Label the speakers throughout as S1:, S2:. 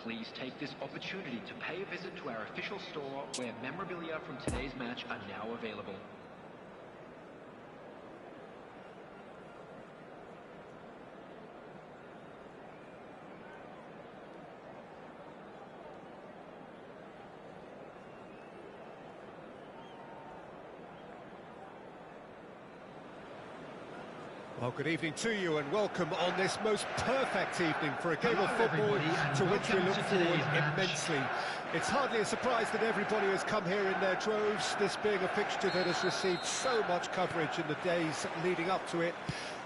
S1: Please take this opportunity to pay a visit to our official store where memorabilia from today's match are now available.
S2: Well, good evening to you and welcome on this most perfect evening for a game of football to which we look forward immensely. It's hardly a surprise that everybody has come here in their droves, this being a fixture that has received so much coverage in the days leading up to it.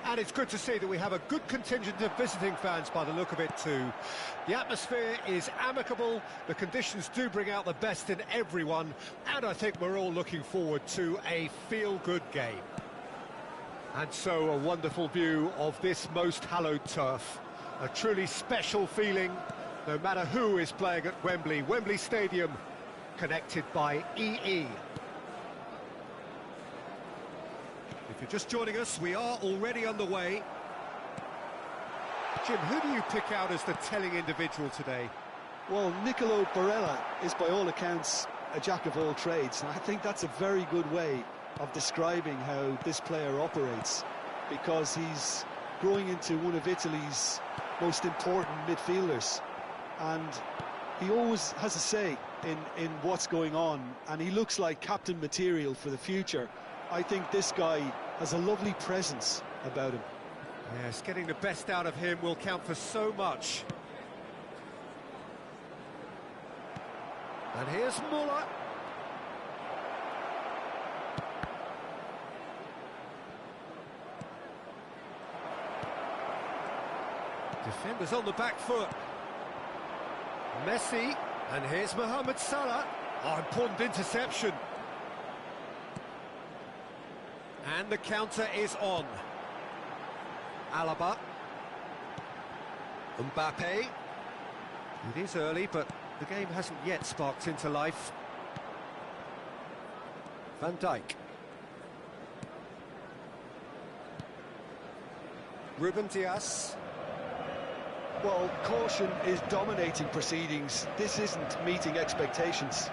S2: And it's good to see that we have a good contingent of visiting fans by the look of it too. The atmosphere is amicable, the conditions do bring out the best in everyone, and I think we're all looking forward to a feel-good game. And so a wonderful view of this most hallowed turf. A truly special feeling, no matter who is playing at Wembley. Wembley Stadium, connected by EE. If you're just joining us, we are already on the way. Jim, who do you pick out as the telling individual today?
S3: Well, Nicolo Barella is by all accounts a jack of all trades, and I think that's a very good way of describing how this player operates, because he's growing into one of Italy's most important midfielders, and he always has a say in what's going on, and he looks like captain material for the future. I think this guy has a lovely presence about him.
S2: Yes, getting the best out of him will count for so much. And here's Muller. Defenders on the back foot. Messi, and here's Mohamed Salah. Oh, important interception. And the counter is on. Alaba. Mbappe. It is early, but the game hasn't yet sparked into life. Van Dijk. Ruben Dias.
S3: Well, caution is dominating proceedings. This isn't meeting expectations.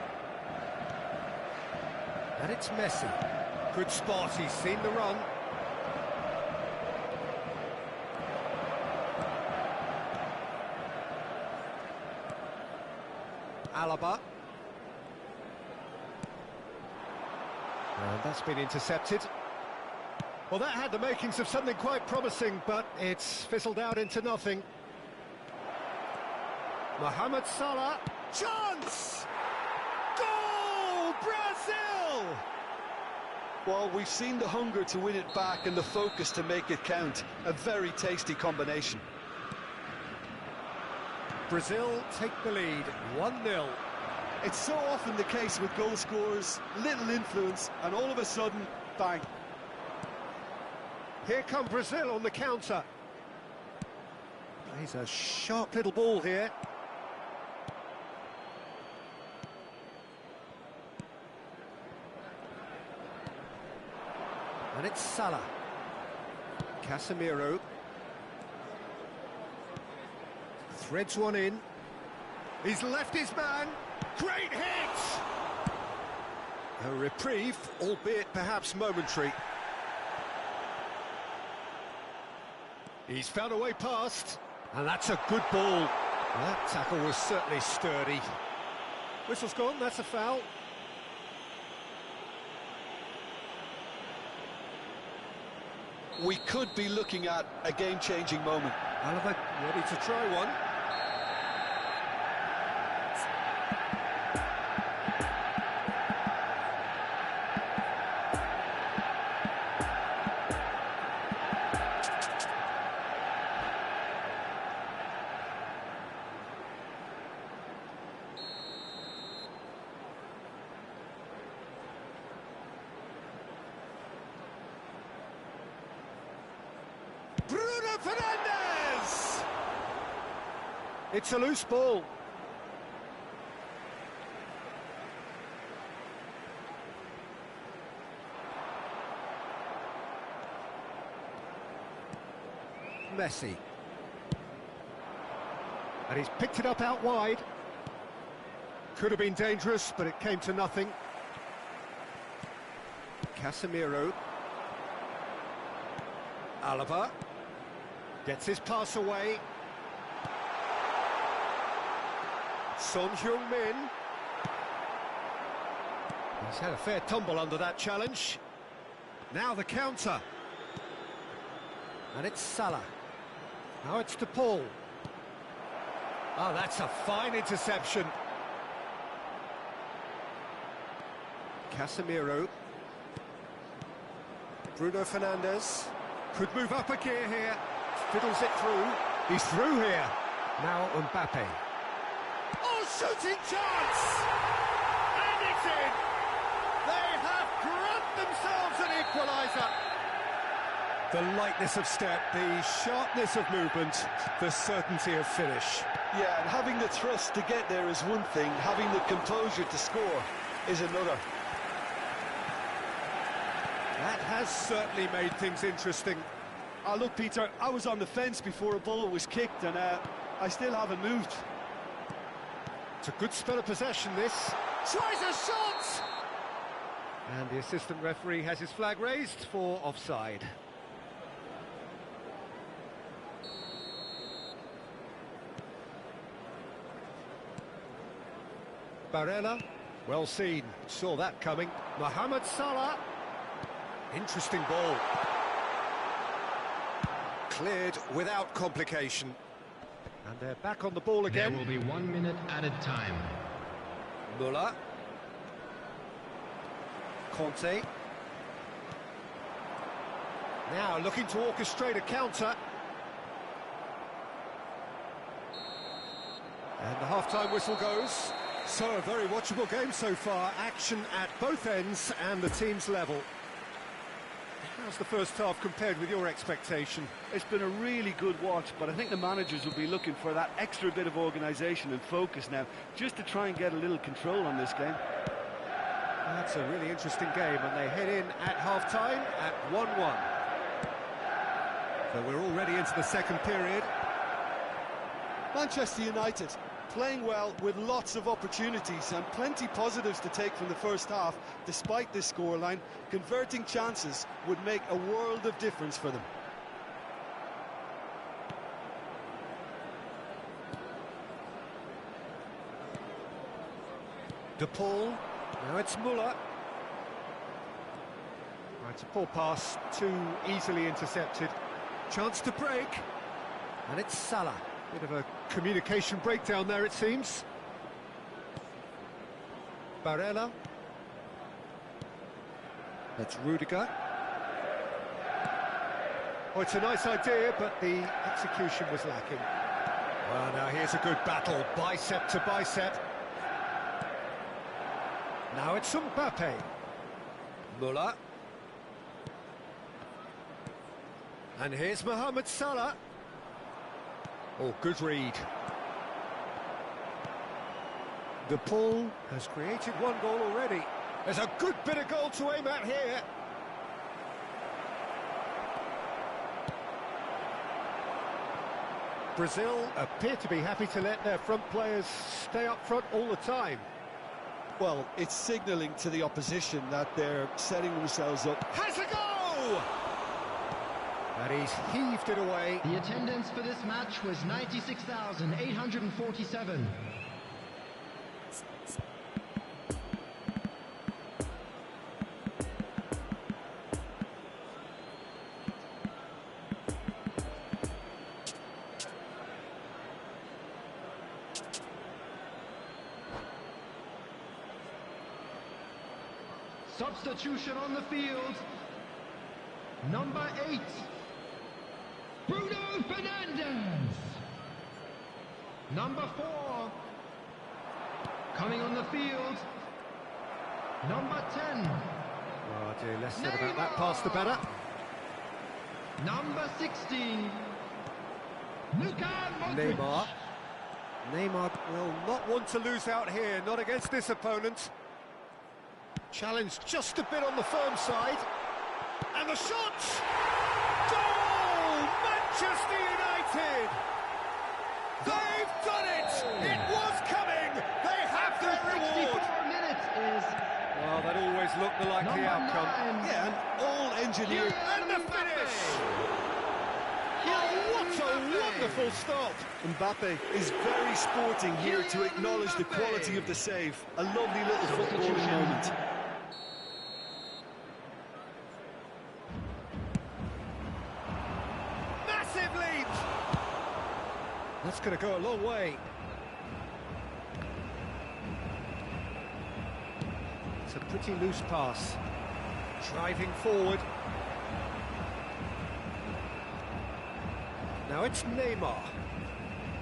S2: And it's Messi. Good spot, he's seen the run. Alaba. And that's been intercepted. Well, that had the makings of something quite promising, but it's fizzled out into nothing. Mohamed Salah, chance! Goal! Brazil!
S3: Well, we've seen the hunger to win it back and the focus to make it count. A very tasty combination.
S2: Brazil take the lead, 1-0.
S3: It's so often the case with goal scorers, little influence, and all of a sudden, bang.
S2: Here come Brazil on the counter. He's a sharp little ball here. And it's Salah. Casemiro. Threads one in. He's left his man. Great hit! A reprieve, albeit perhaps momentary. He's found a way past. And that's a good ball. That tackle was certainly sturdy. Whistle's gone, that's a foul.
S3: We could be looking at a game-changing moment.
S2: Alaba ready to try one. Bruno Fernandes! It's a loose ball. Messi. And he's picked it up out wide. Could have been dangerous, but it came to nothing. Casemiro. Alaba. Gets his pass away. Son Heung-min. He's had a fair tumble under that challenge. Now the counter. And it's Salah. Now it's DePaul. Oh, that's a fine interception. Casemiro. Bruno Fernandes. Could move up a gear here. Fiddles it through. He's through here. Now Mbappe. Oh, shooting chance! And it's in! They have grabbed themselves an equaliser. The lightness of step, the sharpness of movement, the certainty of finish.
S3: Yeah, and having the thrust to get there is one thing, having the composure to score is another.
S2: That has certainly made things interesting.
S3: Look, Peter, I was on the fence before a ball was kicked, and I still haven't moved.
S2: It's a good spell of possession, this. Tries a shot! And the assistant referee has his flag raised for offside. Barella, well seen, saw that coming. Mohamed Salah. Interesting ball. Cleared without complication. And they're back on the ball again.
S1: There will be 1 minute added time.
S2: Muller. Conte. Now looking to orchestrate a counter. And the half-time whistle goes. So a very watchable game so far. Action at both ends and the team's level. How's the first half compared with your expectation?
S4: It's been a really good watch, but I think the managers will be looking for that extra bit of organisation and focus now, just to try and get a little control on this game.
S2: That's a really interesting game, and they head in at half-time at 1-1. So we're already into the second period.
S3: Manchester United playing well with lots of opportunities and plenty positives to take from the first half. Despite this scoreline, converting chances would make a world of difference for them.
S2: DePaul, now it's Muller. Right, a poor pass, too easily intercepted. Chance to break, and it's Salah. Bit of a communication breakdown there, it seems. Barella. That's Rudiger. Oh, it's a nice idea, but the execution was lacking. Well, now here's a good battle, bicep to bicep. Now it's Mbappe. Muller. And here's Mohamed Salah. Oh, good read. DePaul has created one goal already. There's a good bit of goal to aim at here. Brazil appear to be happy to let their front players stay up front all the time.
S3: Well, it's signalling to the opposition that they're setting themselves up.
S2: Has a go! And he's heaved it away.
S1: The attendance for this match was 96,847. Substitution on the field. Number 8. Bruno Fernandes. Number 4. Coming on the field. Number 10.
S2: Oh dear, less said about that pass the better.
S1: Number 16. Luka Modric.
S2: Neymar will not want to lose out here, not against this opponent. Challenged just a bit on the firm side. And the shot! Goal! Manchester United! They've done it! It was coming! They have their reward!
S1: 64 minutes is
S2: Well, that always looked the likely
S1: number
S2: outcome.
S1: 9.
S3: Yeah, and all engineered.
S2: And the finish! Oh, what a wonderful stop!
S3: Mbappe is very sporting here to acknowledge the quality of the save. A lovely little footballing moment.
S2: Massive lead! That's going to go a long way. It's a pretty loose pass. Driving forward. Now it's Neymar.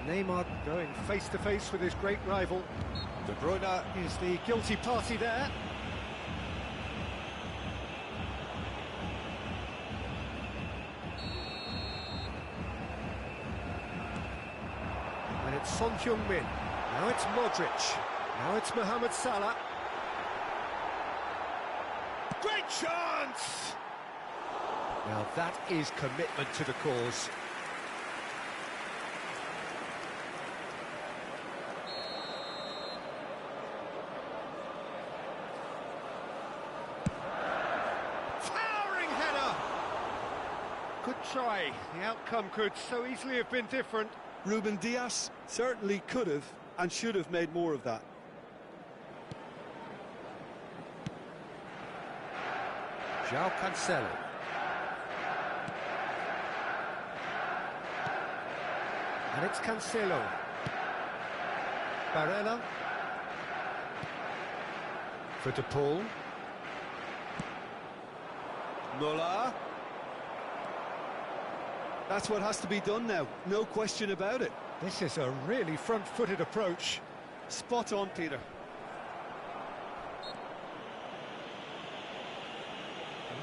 S2: Neymar going face-to-face with his great rival. De Bruyne is the guilty party there. And it's Son Heung-min. Now it's Modric. Now it's Mohamed Salah. Great chance! Now that is commitment to the cause. Towering header! Good try. The outcome could so easily have been different.
S3: Ruben Dias certainly could have and should have made more of that.
S2: João Cancelo. And it's Cancelo. Barella. For De Paul. Muller.
S3: That's what has to be done now, no question about it.
S2: This is a really front-footed approach.
S3: Spot on, Peter.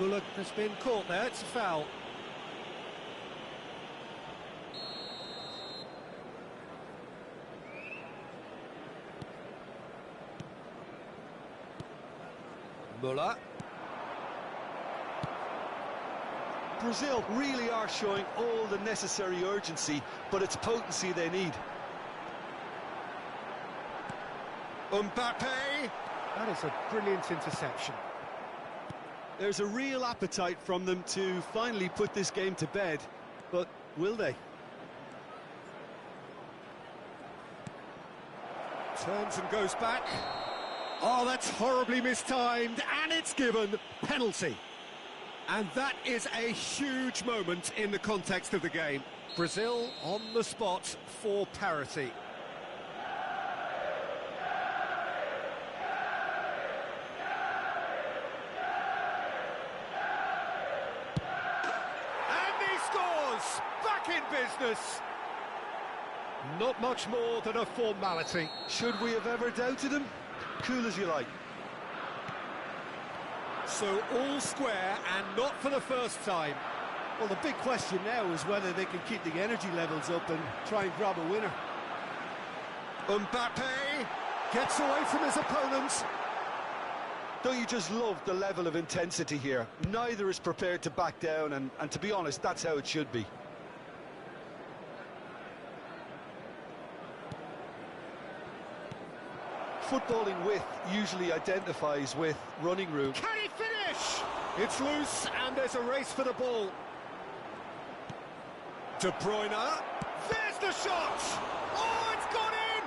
S2: Muller has been caught there, it's a foul. Muller.
S3: Brazil really are showing all the necessary urgency, but it's potency they need.
S2: Mbappe! That is a brilliant interception.
S3: There's a real appetite from them to finally put this game to bed, but will they?
S2: Turns and goes back. Oh, that's horribly mistimed, and it's given penalty. And that is a huge moment in the context of the game. Brazil on the spot for parity. And he scores! Back in business! Not much more than a formality.
S3: Should we have ever doubted him? Cool as you like.
S2: So all square, and not for the first time.
S3: Well, the big question now is whether they can keep the energy levels up and try and grab a winner.
S2: Mbappe gets away from his opponents.
S3: Don't you just love the level of intensity here? Neither is prepared to back down, and to be honest, that's how it should be. Footballing width usually identifies with running room.
S2: Can he finish? It's loose, and there's a race for the ball. De Bruyne. There's the shot! Oh, it's gone in!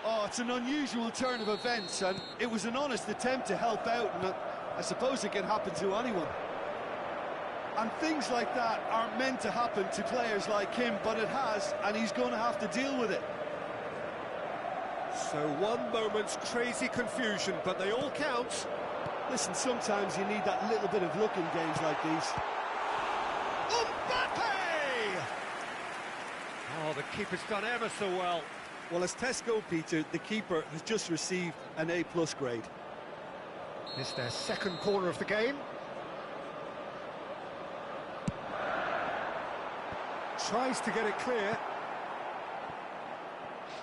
S3: Oh, it's an unusual turn of events, and it was an honest attempt to help out, and I suppose it can happen to anyone. And things like that aren't meant to happen to players like him, but it has, and he's going to have to deal with it.
S2: So one moment's crazy confusion, but they all count.
S3: Listen, sometimes you need that little bit of luck in games like these.
S2: Mbappe! Oh, the keeper's done ever so well.
S3: Well, as tests go, Peter, the keeper has just received an A+ grade.
S2: It's their second corner of the game. Tries to get it clear.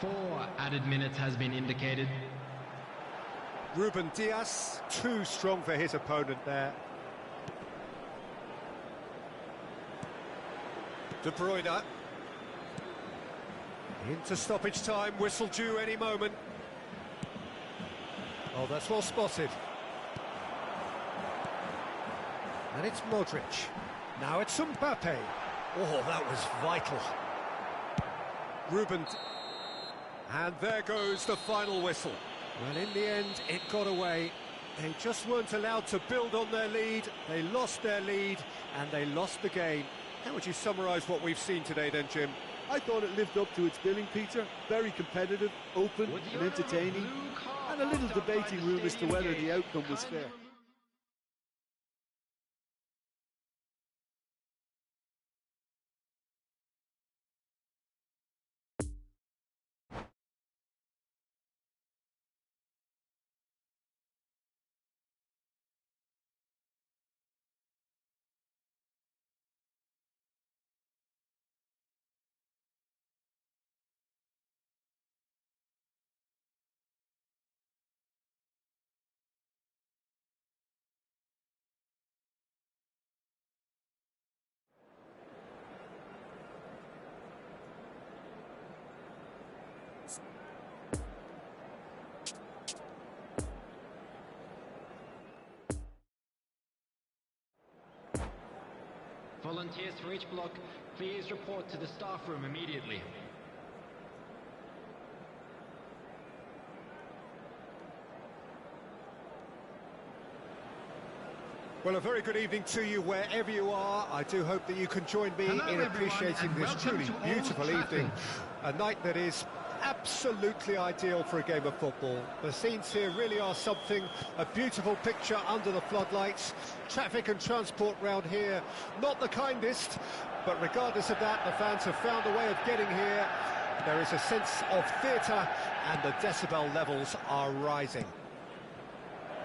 S1: 4 added minutes has been indicated.
S2: Ruben Dias, too strong for his opponent there. De Bruyne. Into stoppage time, whistle due any moment. Oh, that's well spotted. And it's Modric. Now it's Mbappe. Oh, that was vital. Ruben. And there goes the final whistle. Well, in the end, it got away. They just weren't allowed to build on their lead. They lost their lead, and they lost the game. How would you summarise what we've seen today then, Jim?
S3: I thought it lived up to its billing, Peter. Very competitive, open and entertaining, and a little debating room as to whether the outcome was fair.
S1: Volunteers for each block, please report to the staff room immediately.
S2: Well, a very good evening to you wherever you are. I do hope that you can join me in appreciating this truly beautiful evening. A night that is absolutely ideal for a game of football. The scenes here really are something, a beautiful picture under the floodlights. Traffic and transport round here, not the kindest, but regardless of that, the fans have found a way of getting here. There is a sense of theatre, and the decibel levels are rising.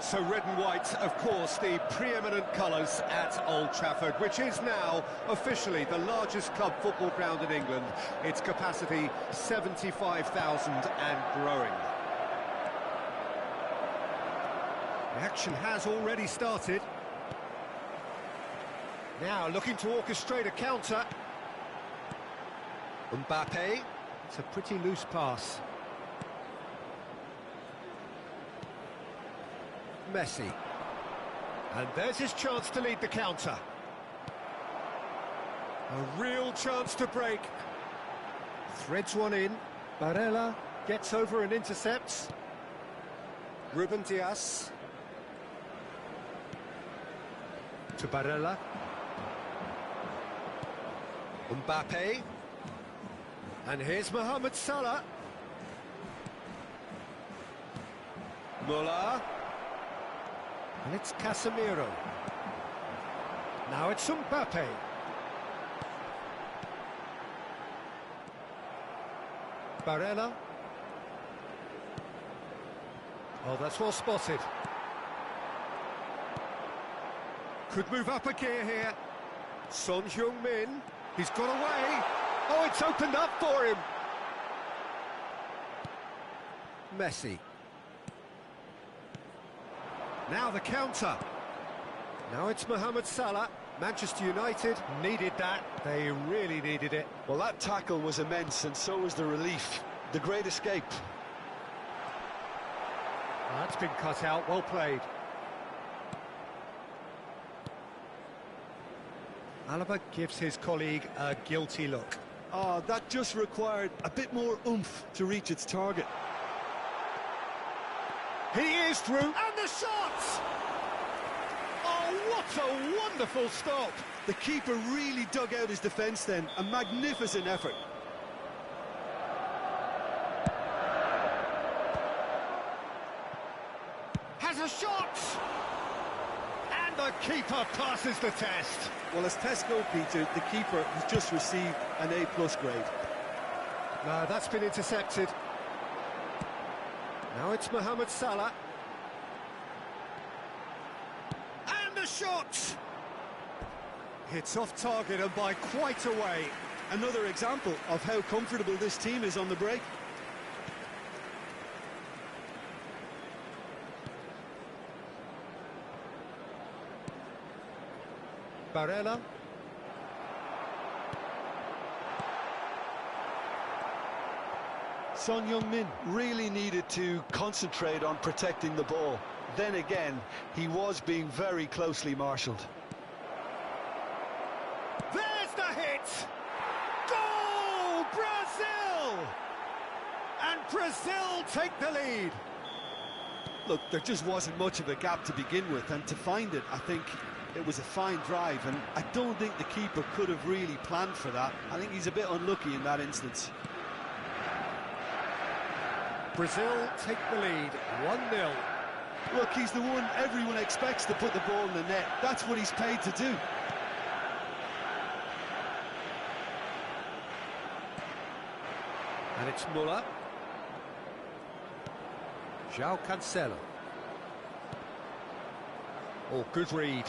S2: So red and white, of course, the preeminent colours at Old Trafford, which is now officially the largest club football ground in England. Its capacity 75,000 and growing. The action has already started. Now looking to orchestrate a counter. Mbappe. It's a pretty loose pass. Messi. And there's his chance to lead the counter. A real chance to break. Threads one in. Barella gets over and intercepts. Ruben Dias. To Barella. Mbappe. And here's Mohamed Salah. Muller. And it's Casemiro. Now it's Mbappe. Barella. Oh, that's well spotted. Could move up a gear here. Son Heung-min. He's got away. Oh, it's opened up for him. Messi. Now the counter. Now it's Mohamed Salah. Manchester United needed that. They really needed it.
S3: Well, that tackle was immense, and so was the relief. The great escape.
S2: That's been cut out. Well played. Alaba gives his colleague a guilty look.
S3: Oh, that just required a bit more oomph to reach its target.
S2: He is through, and the shot! Oh, what a wonderful stop!
S3: The keeper really dug out his defence then. A magnificent effort.
S2: Has a shot! And the keeper passes the test.
S3: Well, as tests go, Peter, the keeper has just received an A+ grade.
S2: No, that's been intercepted. Now it's Mohamed Salah. And the shot! It's off target and by quite a way.
S3: Another example of how comfortable this team is on the break.
S2: Barella.
S3: Son Heung-min really needed to concentrate on protecting the ball. Then again, he was being very closely marshalled.
S2: There's the hit! Goal! Brazil! And Brazil take the lead.
S3: Look, there just wasn't much of a gap to begin with, and to find it, I think it was a fine drive, and I don't think the keeper could have really planned for that. I think he's a bit unlucky in that instance.
S2: Brazil take the lead, 1-0.
S3: Look, he's the one everyone expects to put the ball in the net. That's what he's paid to do.
S2: And it's Muller. João Cancelo. Oh, good read.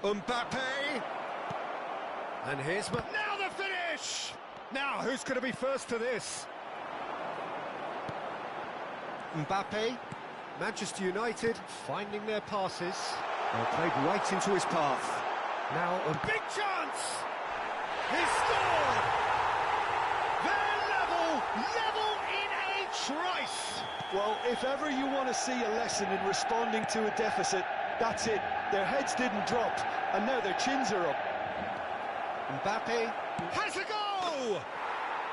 S2: Mbappe. And here's now the finish! Now, who's going to be first to this? Mbappe. Manchester United finding their passes. Well, played right into his path. Now a big chance! He scored! They're level in a trice!
S3: Well, if ever you want to see a lesson in responding to a deficit, that's it. Their heads didn't drop, and now their chins are up.
S2: Mbappe has a goal!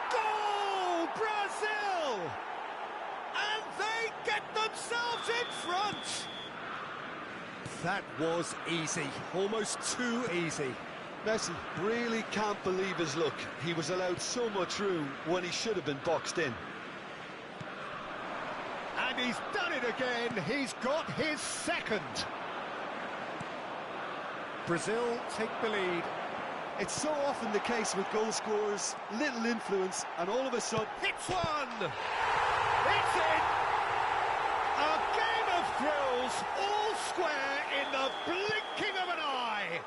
S2: Goal! Brazil! And they get themselves in front! That was easy, almost too easy.
S3: Messi really can't believe his luck. He was allowed so much room when he should have been boxed in.
S2: And he's done it again. He's got his second. Brazil take the lead.
S3: It's so often the case with goal scorers, little influence, and all of a sudden...
S2: Hits one! It's in! A game of thrills, all square in the blinking of an eye!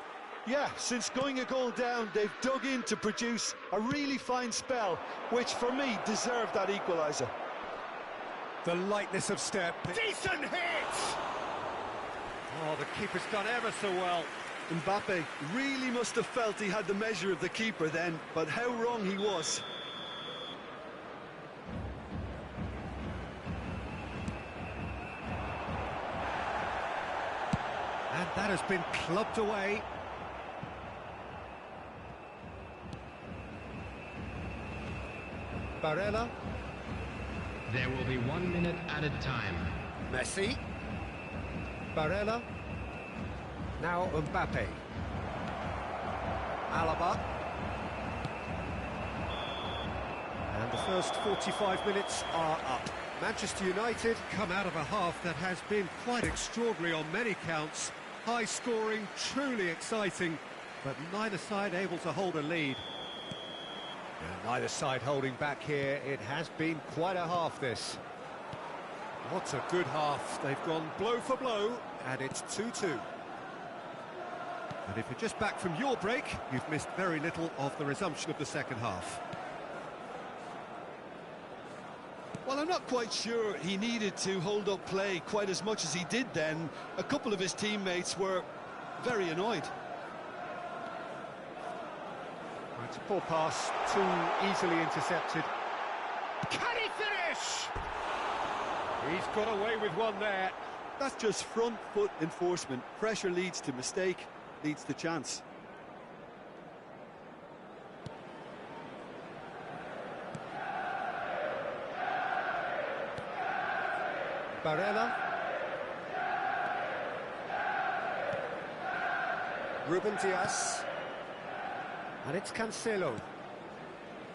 S3: Yeah, since going a goal down, they've dug in to produce a really fine spell, which for me deserved that equaliser.
S2: The lightness of step. Decent hit! Oh, the keeper's done ever so well.
S3: Mbappe really must have felt he had the measure of the keeper then, but how wrong he was.
S2: And that has been clubbed away. Barella.
S5: There will be 1 minute at a time.
S2: Messi. Barella. Now Mbappe. Alaba. And the first 45 minutes are up. Manchester United come out of a half that has been quite extraordinary on many counts. High scoring, truly exciting, but neither side able to hold a lead. And neither side holding back here. It has been quite a half, this. What a good half. They've gone blow for blow, and it's 2-2. And if you're just back from your break, you've missed very little of the resumption of the second half.
S3: Well, I'm not quite sure he needed to hold up play quite as much as he did then. A couple of his teammates were very annoyed.
S2: It's a poor pass, too easily intercepted. Can he finish? He's got away with one there.
S3: That's just front foot enforcement. Pressure leads to mistake, leads to chance.
S2: Barella. Ruben Dias. And it's Cancelo.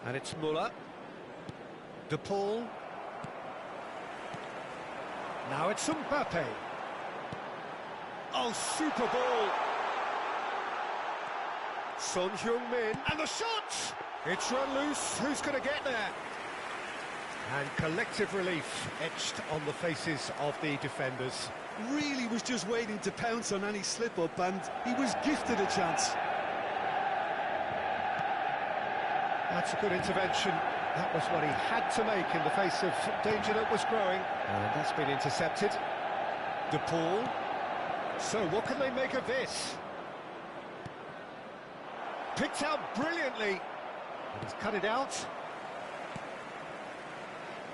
S2: And it's Muller. De Paul. Now it's Mbappe. Oh, super ball. Son Heung-min. And the shot! It's run loose. Who's going to get there? And collective relief etched on the faces of the defenders.
S3: Really was just waiting to pounce on any slip-up, and he was gifted a chance.
S2: That's a good intervention. That was what he had to make in the face of danger that was growing. And that's been intercepted. De Paul. So what can they make of this? Picked out brilliantly. And he's cut it out.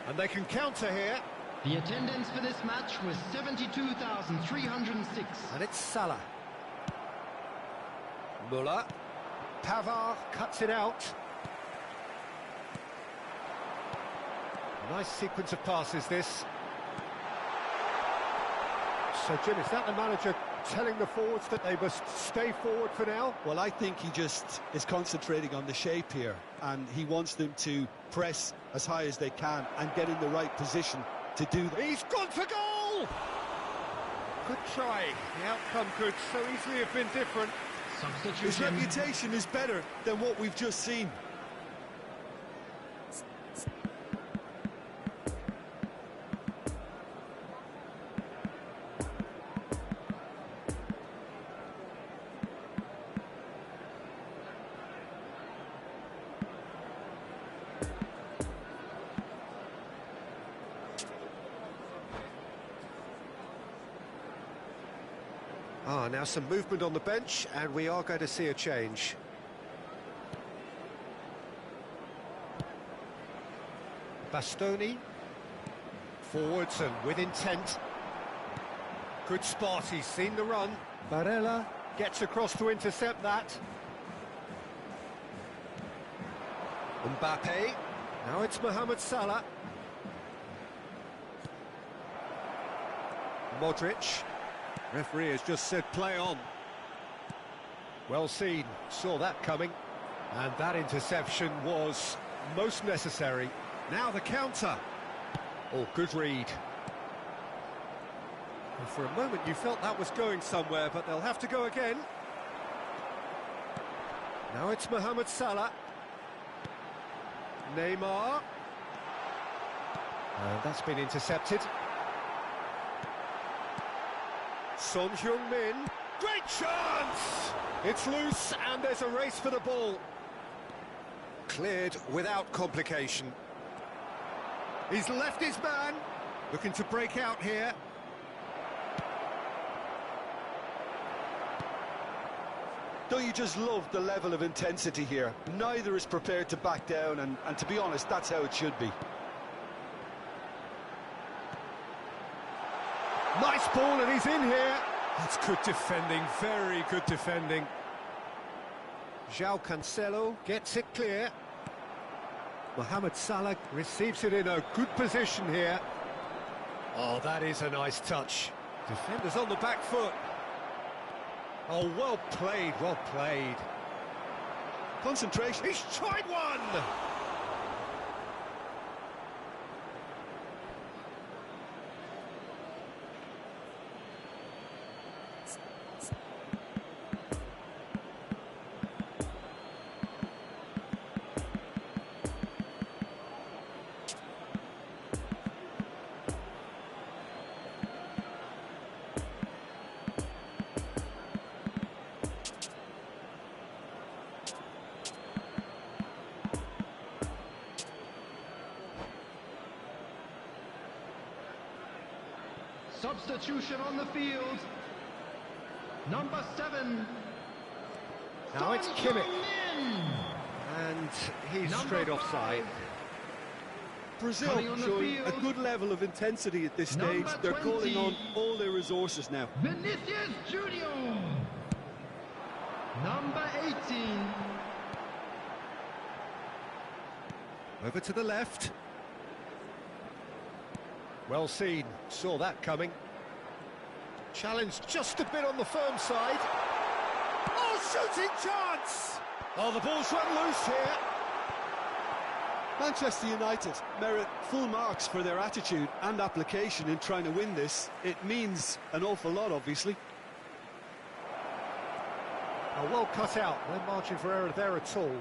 S2: And they can counter here.
S5: The attendance for this match was 72,306.
S2: And it's Salah. Muller. Pavard cuts it out. Nice sequence of passes, this. So, Jim, is that the manager telling the forwards that they must stay forward for now?
S3: Well, I think he just is concentrating on the shape here, and he wants them to press as high as they can and get in the right position to do that.
S2: He's gone for goal! Good try. The outcome could so easily have been different.
S3: His
S5: Substitution.
S3: reputation is better than what we've just seen.
S2: Now some movement on the bench, and we are going to see a change. Bastoni. Forwards and with intent. Good spot, he's seen the run. Barella gets across to intercept that. Mbappe. Now it's Mohamed Salah. Modric. Referee has just said play on. Well seen, saw that coming. And that interception was most necessary. Now the counter. Oh, good read. And for a moment you felt that was going somewhere, but they'll have to go again. Now it's Mohamed Salah. Neymar. And that's been intercepted. Son Heung-min, great chance! It's loose and there's a race for the ball. Cleared without complication. He's left his man, looking to break out here.
S3: Don't you just love the level of intensity here? Neither is prepared to back down, and to be honest, that's how it should be.
S2: Nice ball and he's in here. That's good defending, very good defending. João Cancelo gets it clear. Mohamed Salah receives it in a good position here. Oh, that is a nice touch. Defenders on the back foot. Oh, well played, well played.
S3: Concentration.
S2: He's tried one!
S5: Substitution on the field. Number 7.
S2: Now it's
S5: Son
S2: Kimmich.
S5: Heung-min.
S2: And he's
S5: Number
S2: straight
S5: 5.
S2: offside.
S3: Brazil
S5: Coming on the
S3: showing
S5: field.
S3: a good level of intensity at this stage.
S5: Number
S3: They're calling
S5: 20.
S3: on all their resources now.
S5: Vinicius Junior. Number 18.
S2: Over to the left. Well seen, saw that coming. Challenged just a bit on the firm side. Oh, shooting chance! Oh, the ball's run loose here.
S3: Manchester United merit full marks for their attitude and application in trying to win this. It means an awful lot, obviously.
S2: Oh, well cut out, no margin for error there at all.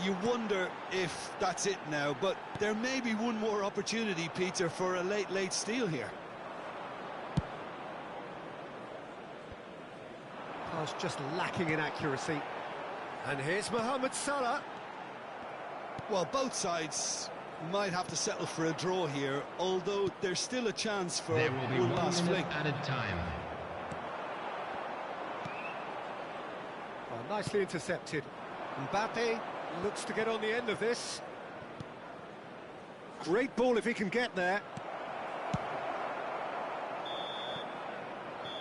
S3: You wonder if that's it now, but there may be one more opportunity, Peter, for a late steal here.
S2: Pass just lacking in accuracy. And here's Mohamed Salah.
S3: Well, both sides might have to settle for a draw here, although there's still a chance for
S5: There will be
S3: one
S5: 1
S3: last
S5: minute
S3: fling.
S5: added time.
S2: Well, nicely intercepted. Mbappe looks to get on the end of this. Great ball if he can get there.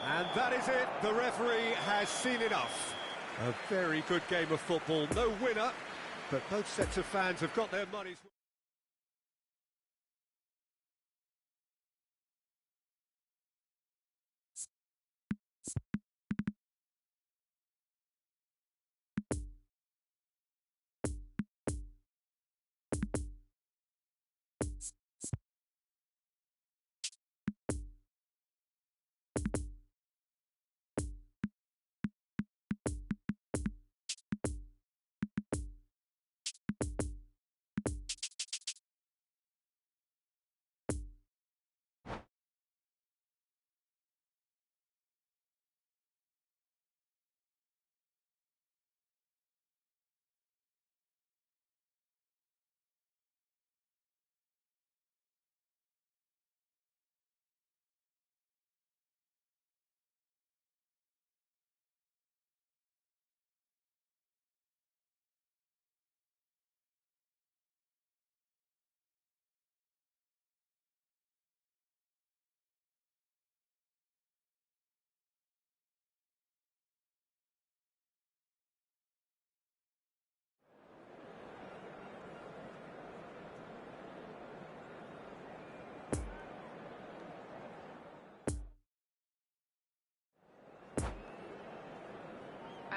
S2: And that is it, the referee has seen enough. A very good game of football, no winner, but both sets of fans have got their money's worth.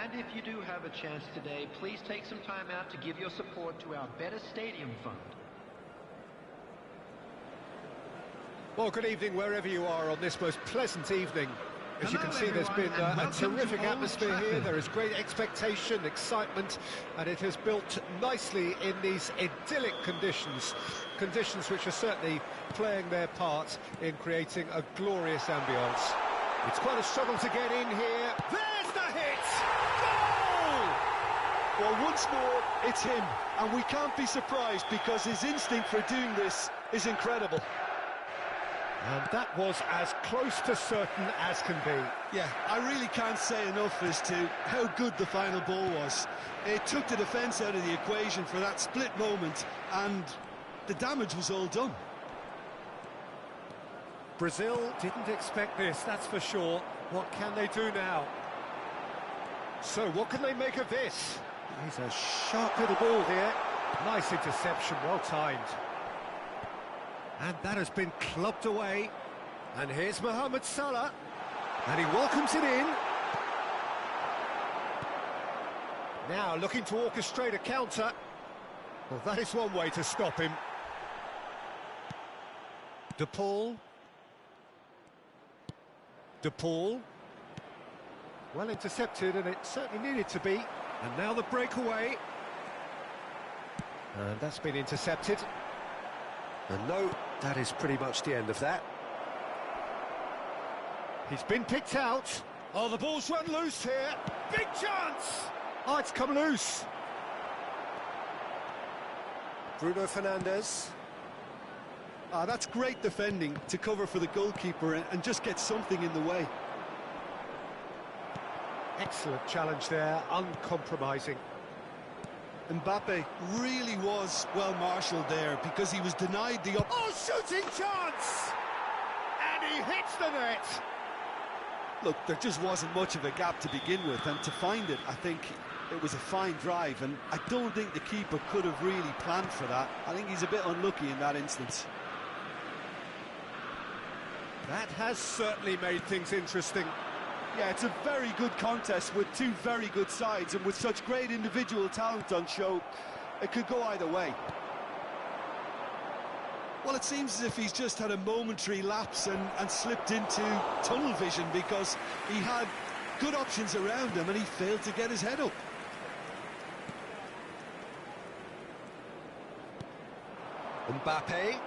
S1: And if you do have a chance today, please take some time out to give your support to our Better Stadium Fund.
S2: Well, good evening wherever you are on this most pleasant evening. As you can see, there's been a terrific atmosphere here. There is great expectation, excitement, and it has built nicely in these idyllic conditions. Conditions which are certainly playing their part in creating a glorious ambience. It's quite a struggle to get in here. There's the hit! Goal!
S3: Well, once more, it's him, and we can't be surprised because his instinct for doing this is incredible.
S2: And that was as close to certain as can be.
S3: Yeah, I really can't say enough as to how good the final ball was. It took the defence out of the equation for that split moment, and the damage was all done.
S2: Brazil didn't expect this, that's for sure. What can they do now? So, what can they make of this? He's a sharp little ball here. Nice interception, well timed. And that has been clubbed away. And here's Mohamed Salah. And he welcomes it in. Now looking to orchestrate a counter. Well, that is one way to stop him. De Paul. De Paul. Well intercepted, and it certainly needed to be. And now the breakaway. And that's been intercepted. And no, that is pretty much the end of that. He's been picked out. Oh, the ball's run loose here. Big chance! Oh, it's come loose. Bruno Fernandes.
S3: Ah, that's great defending to cover for the goalkeeper and just get something in the way.
S2: Excellent challenge there, uncompromising.
S3: Mbappe really was well marshalled there because he was denied the...
S2: Oh, shooting chance! And he hits the net!
S3: Look, there just wasn't much of a gap to begin with, and to find it, I think it was a fine drive, and I don't think the keeper could have really planned for that. I think he's a bit unlucky in that instance.
S2: That has certainly made things interesting.
S3: Yeah, it's a very good contest with two very good sides, and with such great individual talent on show, it could go either way. Well, it seems as if he's just had a momentary lapse and slipped into tunnel vision because he had good options around him and he failed to get his head up.
S2: Mbappe.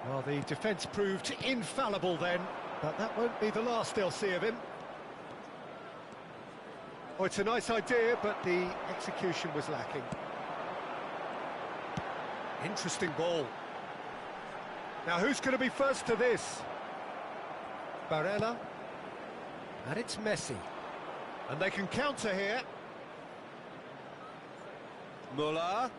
S2: Well, the defence proved infallible then, but that won't be the last they'll see of him. Oh, it's a nice idea, but the execution was lacking. Interesting ball. Now, who's going to be first to this? Barella. And it's Messi. And they can counter here. Muller.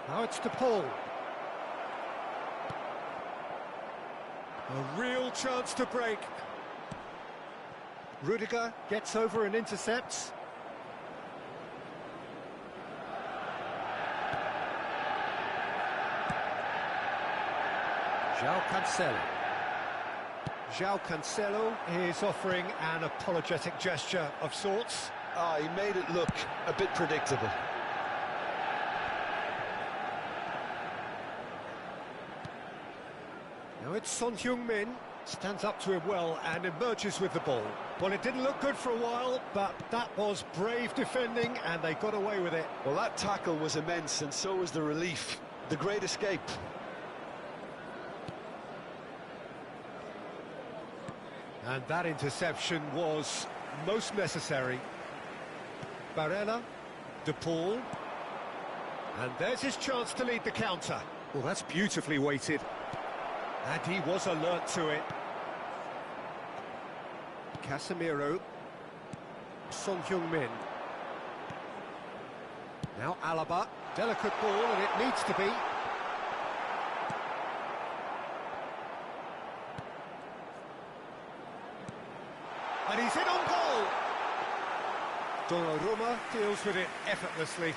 S2: Now it's to Paul. A real chance to break. Rudiger gets over and intercepts. João Cancelo. João Cancelo is offering an apologetic gesture of sorts.
S3: He made it look a bit predictable.
S2: Now it's Son Heung-min, stands up to him well and emerges with the ball. Well, it didn't look good for a while, but that was brave defending and they got away with it.
S3: Well, that tackle was immense, and so was the relief. The great escape.
S2: And that interception was most necessary. Barella, De Paul. And there's his chance to lead the counter. Well, that's beautifully weighted. And he was alert to it. Casemiro. Son Heung-min. Now Alaba. Delicate ball, and it needs to be. And he's in on goal. Donnarumma deals with it effortlessly.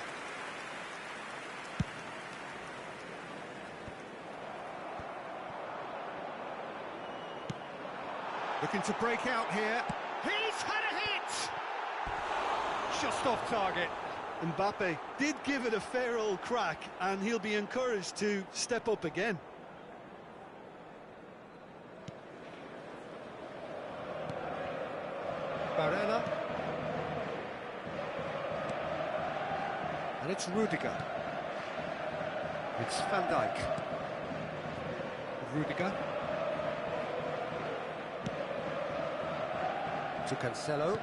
S2: Looking to break out here. He's had a hit! Just off target.
S3: Mbappe did give it a fair old crack, and he'll be encouraged to step up again.
S2: Barella. And it's Rudiger. It's Van Dijk. Rudiger. To Cancelo.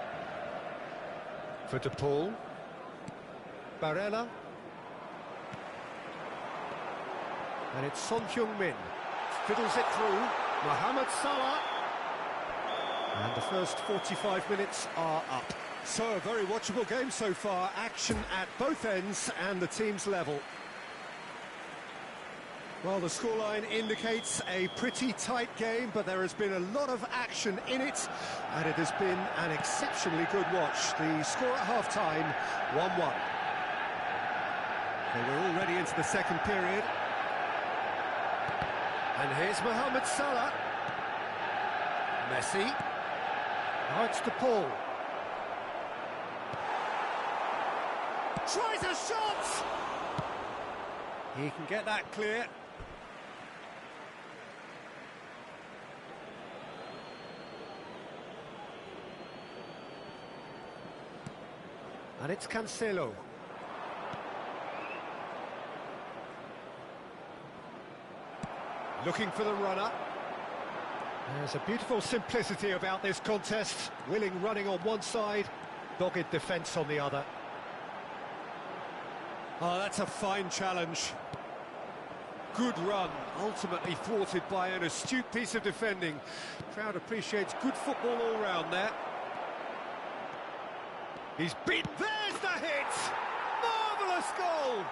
S2: For De Paul. Barella. And it's Son Heung-min. Fiddles it through. Mohamed Salah. And the first 45 minutes are up. So, a very watchable game so far. Action at both ends and the team's level. Well, the scoreline indicates a pretty tight game, but there has been a lot of action in it, and it has been an exceptionally good watch. The score at half-time, 1-1. So we're already into the second period. And here's Mohamed Salah. Messi. Now it's De Paul. Tries a shot! He can get that clear. And it's Cancelo. Looking for the runner. There's a beautiful simplicity about this contest. Willing running on one side, dogged defence on the other. Oh, that's a fine challenge. Good run, ultimately thwarted by an astute piece of defending. Crowd appreciates good football all round there. He's beaten. There's the hit! Marvellous goal!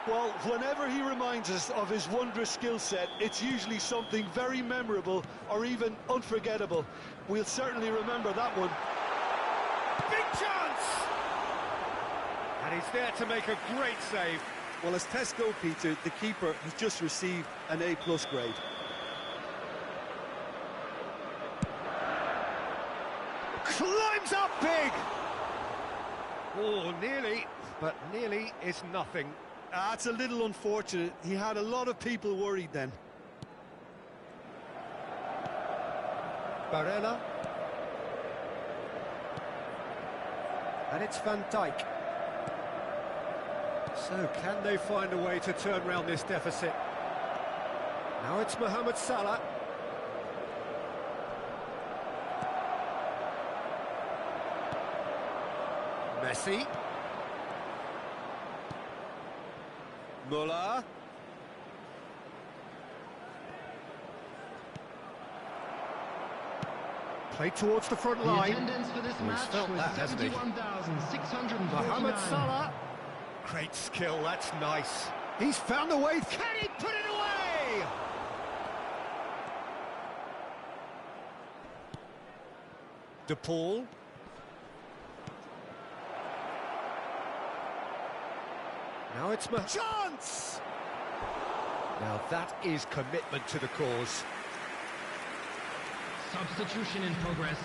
S3: Well, whenever he reminds us of his wondrous skill set, it's usually something very memorable or even unforgettable. We'll certainly remember that one.
S2: Big chance! And he's there to make a great save.
S3: Well, as tests go, Peter, the keeper has just received an A+ grade.
S2: Climbs up big! Oh, nearly, but nearly is nothing.
S3: It's a little unfortunate. He had a lot of people worried then.
S2: Barella. And it's Van Dijk. So, can they find a way to turn round this deficit? Now it's Mohamed Salah. Messi. Muller. Played towards the front
S5: The
S2: line.
S5: attendance for this
S2: Well, he's
S5: match
S2: felt
S5: was
S2: that, hasn't he?
S5: 71,649.
S2: Mohamed Salah. Great skill, that's nice. He's found the way. Can he put it away? De Paul. Now it's my chance! Now that is commitment to the cause.
S5: Substitution in progress.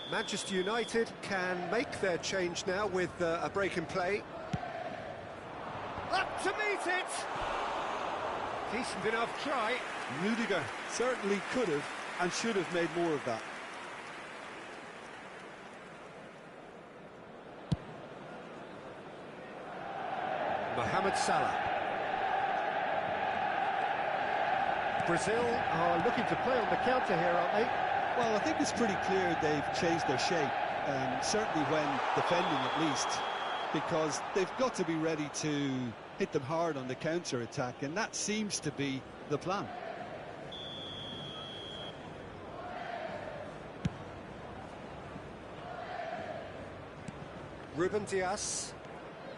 S2: Manchester United can make their change now with a break in play. Up to meet it! Decent enough try.
S3: Rudiger certainly could have and should have made more of that.
S2: Mohamed Salah. Brazil are looking to play on the counter here, aren't they?
S3: Well, I think it's pretty clear they've changed their shape, certainly when defending at least, because they've got to be ready to hit them hard on the counter-attack, and that seems to be the plan.
S2: Ruben Dias.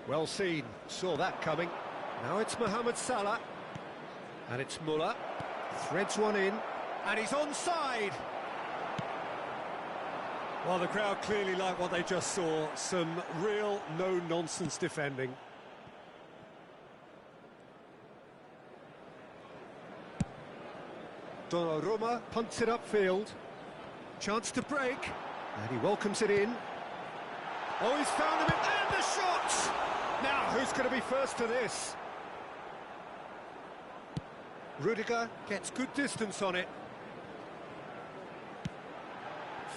S2: Well seen, saw that coming. Now it's Mohamed Salah. And it's Muller. Threads one in, and he's onside. Well, the crowd clearly like what they just saw. Some real no-nonsense defending. Donnarumma punts it upfield. Chance to break, and he welcomes it in. Oh, he's found him, and the shot! Now, who's going to be first to this? Rudiger gets good distance on it.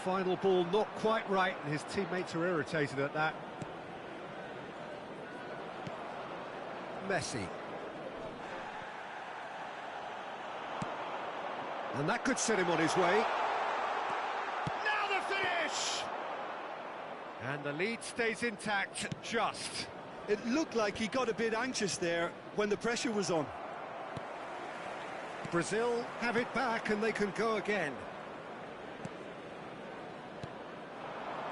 S2: Final ball not quite right, and his teammates are irritated at that. Messi. And that could set him on his way. Now the finish! And the lead stays intact, just.
S3: It looked like he got a bit anxious there when the pressure was on.
S2: Brazil have it back and they can go again.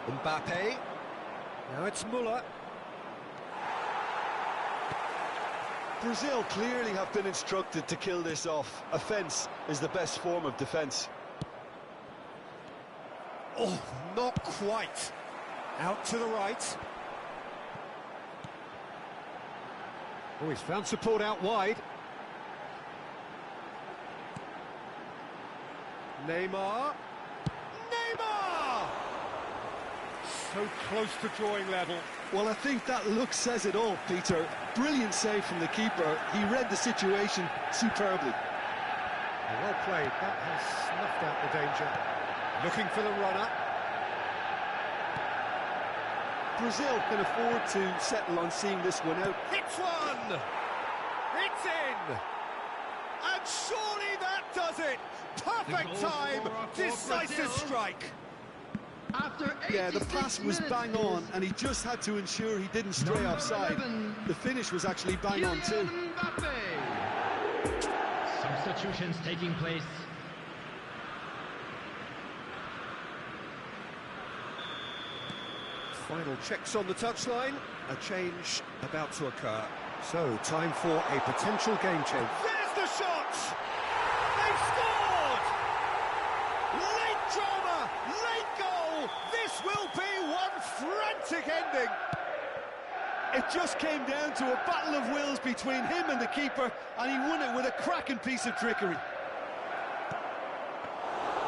S2: Mbappe. Now it's Muller.
S3: Brazil clearly have been instructed to kill this off. Offence is the best form of defence.
S2: Oh, not quite. Out to the right. Oh, he's found support out wide. Neymar. Neymar! So close to drawing level.
S3: Well, I think that look says it all, Peter. Brilliant save from the keeper. He read the situation superbly.
S2: Well played. That has snuffed out the danger. Looking for the runner.
S3: Brazil can afford to settle on seeing this one out.
S2: Hits one! It's in! And surely that does it! Perfect time! Decisive strike!
S5: After
S3: Yeah, the pass was bang on, and he just had to ensure he didn't stray offside. The finish was actually bang on too.
S5: Substitutions taking place.
S2: Final checks on the touchline. A change about to occur. So, time for a potential game change. There's the shot! They've scored! Late drama! Late goal! This will be one frantic ending!
S3: It just came down to a battle of wills between him and the keeper, and he won it with a cracking piece of trickery.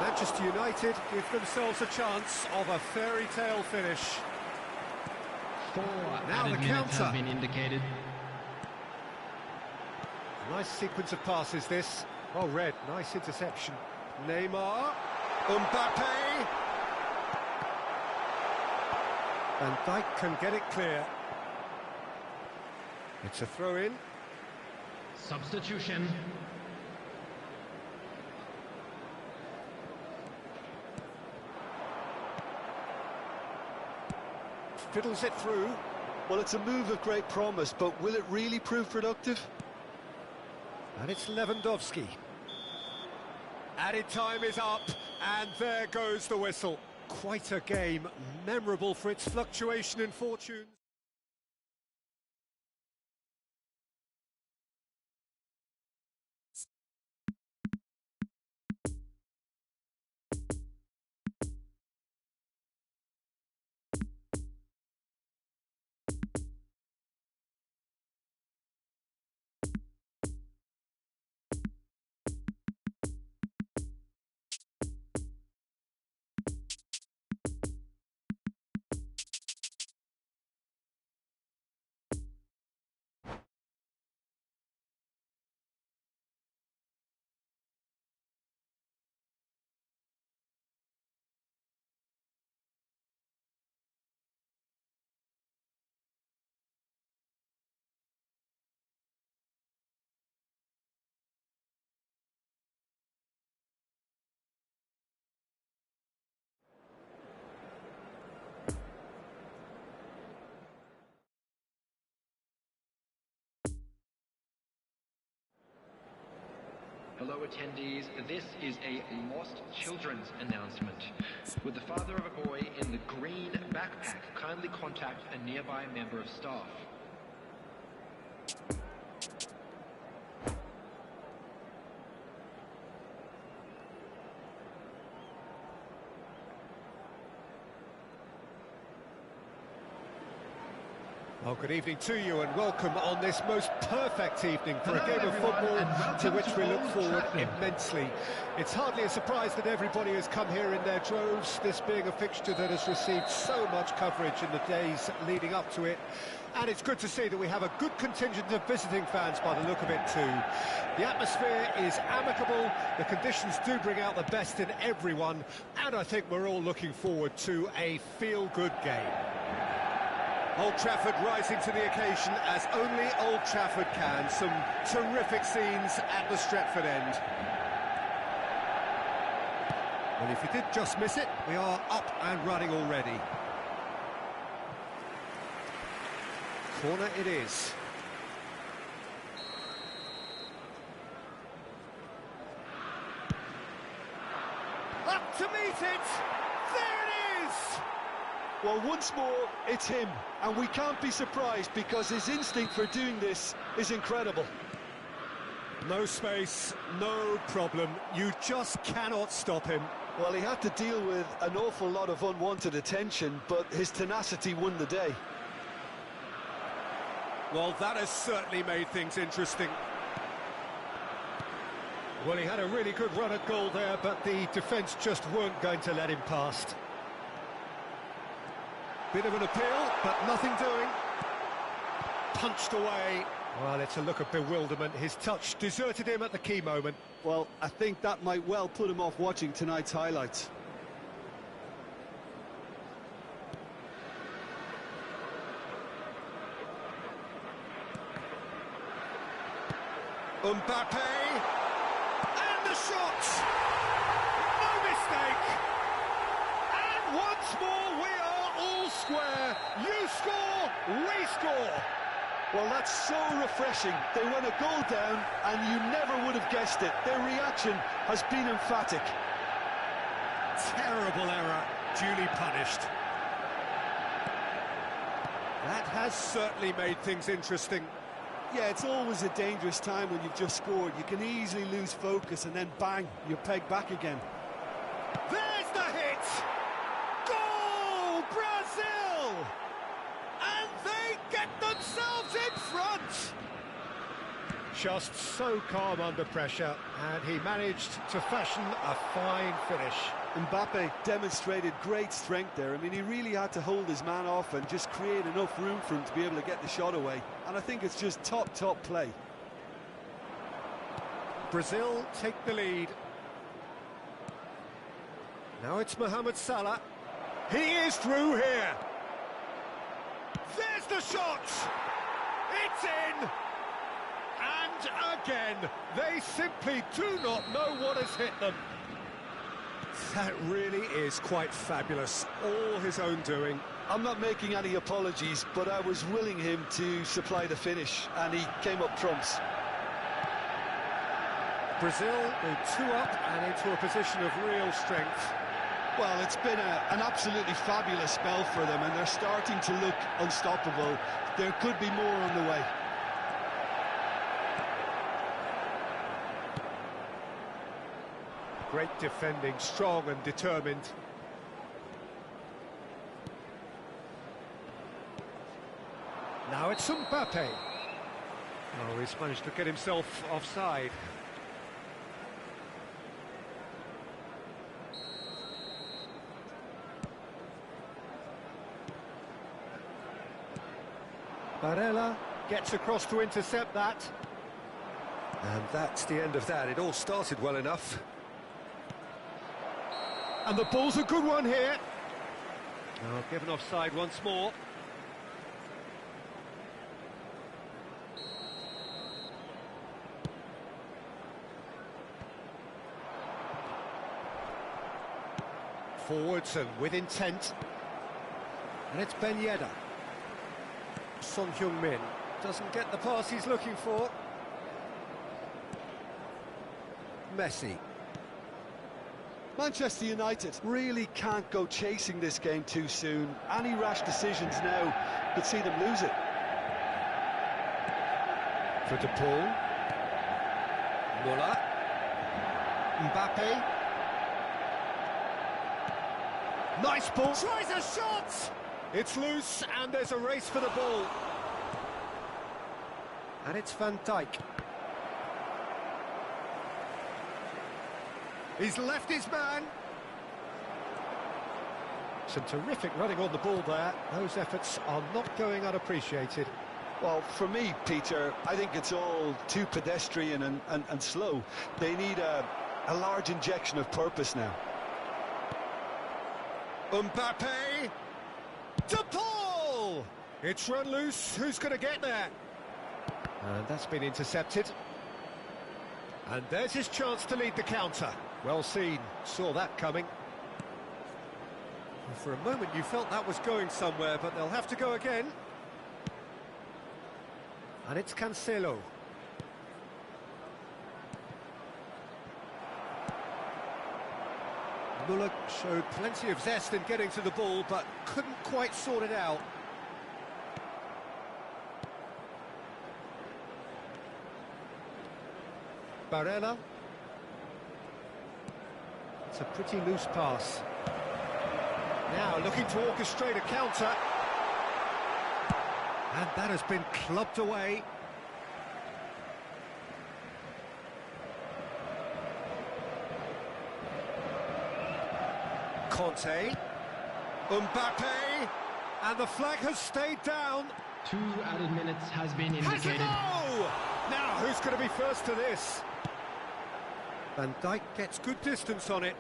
S2: Manchester United give themselves a chance of a fairy tale finish.
S5: 4
S2: Now
S5: added
S2: the
S5: minutes
S2: counter.
S5: have been indicated.
S2: Nice sequence of passes this. Well read, nice interception. Neymar. Mbappe. Van Dijk can get it clear. It's a throw-in.
S5: Substitution.
S2: Fiddles it through.
S3: Well, it's a move of great promise, but will it really prove productive?
S2: And it's Lewandowski. Added time is up, and there goes the whistle. Quite a game, memorable for its fluctuation in fortunes.
S1: Hello attendees, this is a lost children's announcement. Would the father of a boy in the green backpack kindly contact a nearby member of staff?
S2: Well, good evening to you and welcome on this most perfect evening for a game of football to which we look forward immensely. It's hardly a surprise that everybody has come here in their droves, this being a fixture that has received so much coverage in the days leading up to it. And it's good to see that we have a good contingent of visiting fans by the look of it too. The atmosphere is amicable, the conditions do bring out the best in everyone, and I think we're all looking forward to a feel-good game. Old Trafford rising to the occasion as only Old Trafford can. Some terrific scenes at the Stretford end. Well, if you did just miss it, we are up and running already. Corner it is. Up to meet it! There it is!
S3: Well, once more, it's him, and we can't be surprised because his instinct for doing this is incredible.
S2: No space, no problem. You just cannot stop him.
S3: Well, he had to deal with an awful lot of unwanted attention, but his tenacity won the day.
S2: Well, that has certainly made things interesting. Well, he had a really good run at goal there, but the defence just weren't going to let him past. Bit of an appeal, but nothing doing. Punched away. Well, it's a look of bewilderment. His touch deserted him at the key moment.
S3: Well, I think that might well put him off watching tonight's highlights.
S2: Mbappe! And the shot! No mistake! And once more we are all square. You score, we score.
S3: Well, that's so refreshing. They went a goal down, and you never would have guessed it. Their reaction has been emphatic.
S2: Terrible error, duly punished. That has certainly made things interesting.
S3: Yeah, it's always a dangerous time when you've just scored. You can easily lose focus, and then bang, you're pegged back again.
S2: There's the hit! Goal, Brazil! And they get themselves in front! Just so calm under pressure, and he managed to fashion a fine finish.
S3: Mbappe demonstrated great strength there. I mean, he really had to hold his man off and just create enough room for him to be able to get the shot away. And I think it's just top play.
S2: Brazil take the lead. Now it's Mohamed Salah. He is through here. There's the shot! It's in! And again. They simply do not know what has hit them. That really is quite fabulous. All his own doing.
S3: I'm not making any apologies, but I was willing him to supply the finish, and he came up trumps.
S2: Brazil go 2 up and into a position of real strength.
S3: Well, it's been an absolutely fabulous spell for them, and they're starting to look unstoppable. There could be more on the way.
S2: Great defending, strong and determined. Now it's Mbappe. Oh, he's managed to get himself offside. Barella gets across to intercept that. And that's the end of that. It all started well enough. And the ball's a good one here. Oh, given offside once more. Forwards and with intent. And it's Ben Yedder. Son Heung-min doesn't get the pass he's looking for. Messi.
S3: Manchester United really can't go chasing this game too soon. Any rash decisions now could see them lose it.
S2: For De Paul. Muller. Mbappe. Nice ball. Tries a shot! It's loose and there's a race for the ball. And it's Van Dijk. He's left his man. Some terrific running on the ball there. Those efforts are not going unappreciated.
S3: Well, for me, Peter, I think it's all too pedestrian and slow. They need a large injection of purpose now.
S2: Mbappe! De Paul! It's run loose. Who's going to get there? And that's been intercepted. And there's his chance to lead the counter. Well seen. Saw that coming. And for a moment you felt that was going somewhere, but they'll have to go again. And it's Cancelo. Muller showed plenty of zest in getting to the ball, but couldn't quite sort it out. Barella. It's a pretty loose pass. Now looking to orchestrate a counter. And that has been clubbed away. Conte. Mbappe. And the flag has stayed down.
S5: 2 added minutes has been
S2: Has
S5: indicated.
S2: it? Oh! Now who's going to be first to this? Van Dijk gets good distance on it.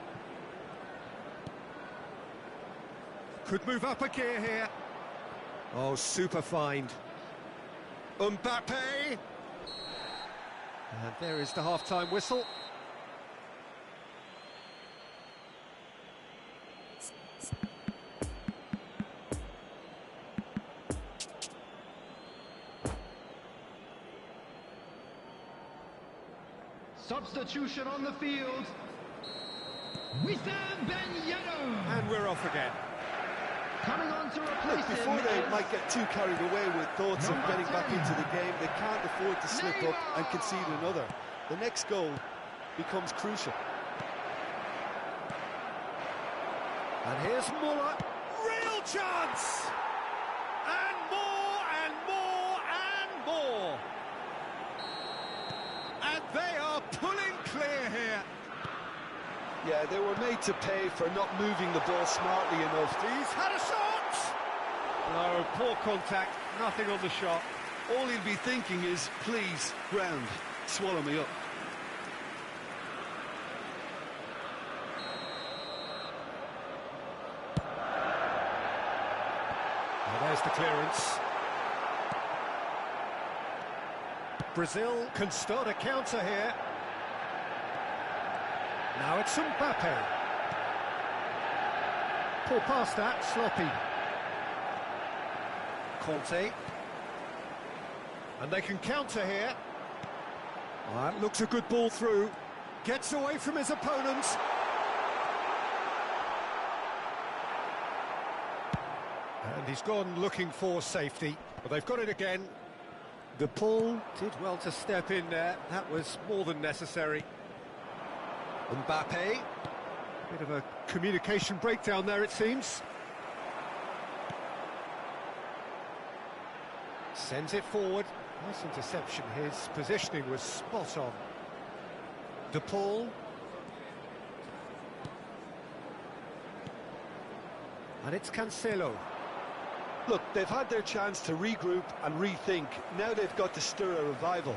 S2: Could move up a gear here. Oh, super find. Mbappe! And there is the half-time whistle.
S5: Substitution on the field. Wissam Ben Yedder.
S2: And we're off again.
S5: Coming on to replace him.
S3: Before they
S5: is
S3: might get too carried away with thoughts of
S5: number
S3: getting back
S5: 10.
S3: into the game, they can't afford to slip up and concede another. The next goal becomes crucial.
S2: And here's Muller. Real chance! And more and more and more. And they are pulling clear here.
S3: Yeah, they were made to pay for not moving the ball smartly enough.
S2: He's had a shot! No, poor contact, nothing on the shot.
S3: All he'll be thinking is, please, ground, swallow me up.
S2: Well, there's the clearance. Brazil can start a counter here. Now it's Mbappe. Pull past that, sloppy. Conte. And they can counter here. That looks a good ball through. Gets away from his opponent. And he's gone looking for safety. But they've got it again. The pull did well to step in there. That was more than necessary. Mbappe. Bit of a communication breakdown there, it seems. Sends it forward. Nice interception. His positioning was spot on. De Paul. And it's Cancelo.
S3: Look, they've had their chance to regroup and rethink. Now they've got to stir a revival.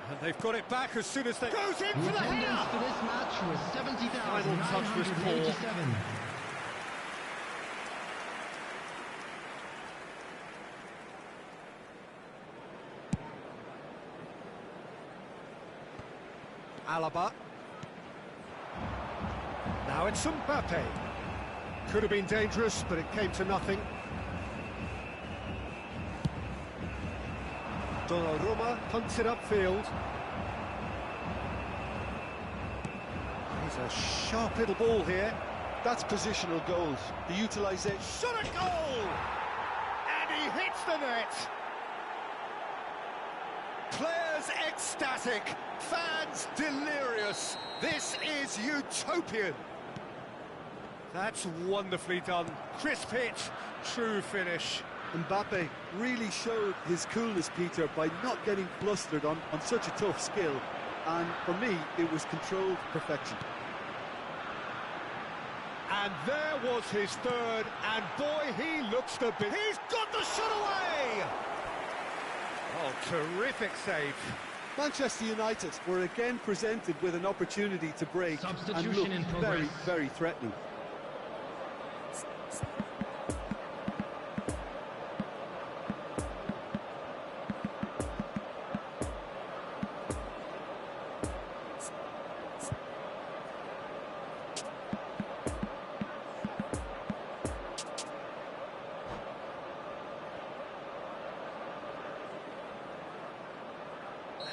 S2: And they've got it back as soon as they... Goes in for the
S5: Attendance
S2: header!
S5: for this match was
S2: Final touch was poor.
S5: 70,987.
S2: Alaba. Now it's Mbappe. Could have been dangerous, but it came to nothing. Donnarumma punts it upfield. He's a sharp little ball here.
S3: That's positional goals. The utilisation.
S2: Shot a goal! And he hits the net! Players ecstatic, fans delirious. This is utopian. That's wonderfully done. Crisp hit, true finish.
S3: Mbappe really showed his coolness, Peter, by not getting flustered on such a tough skill. And for me, it was controlled perfection.
S2: And there was his third, and boy, he looks the bit. He's got the shot away! Oh, terrific save.
S3: Manchester United were again presented with an opportunity to break and
S5: Substitution in
S3: look
S5: progress.
S3: very, very threatening.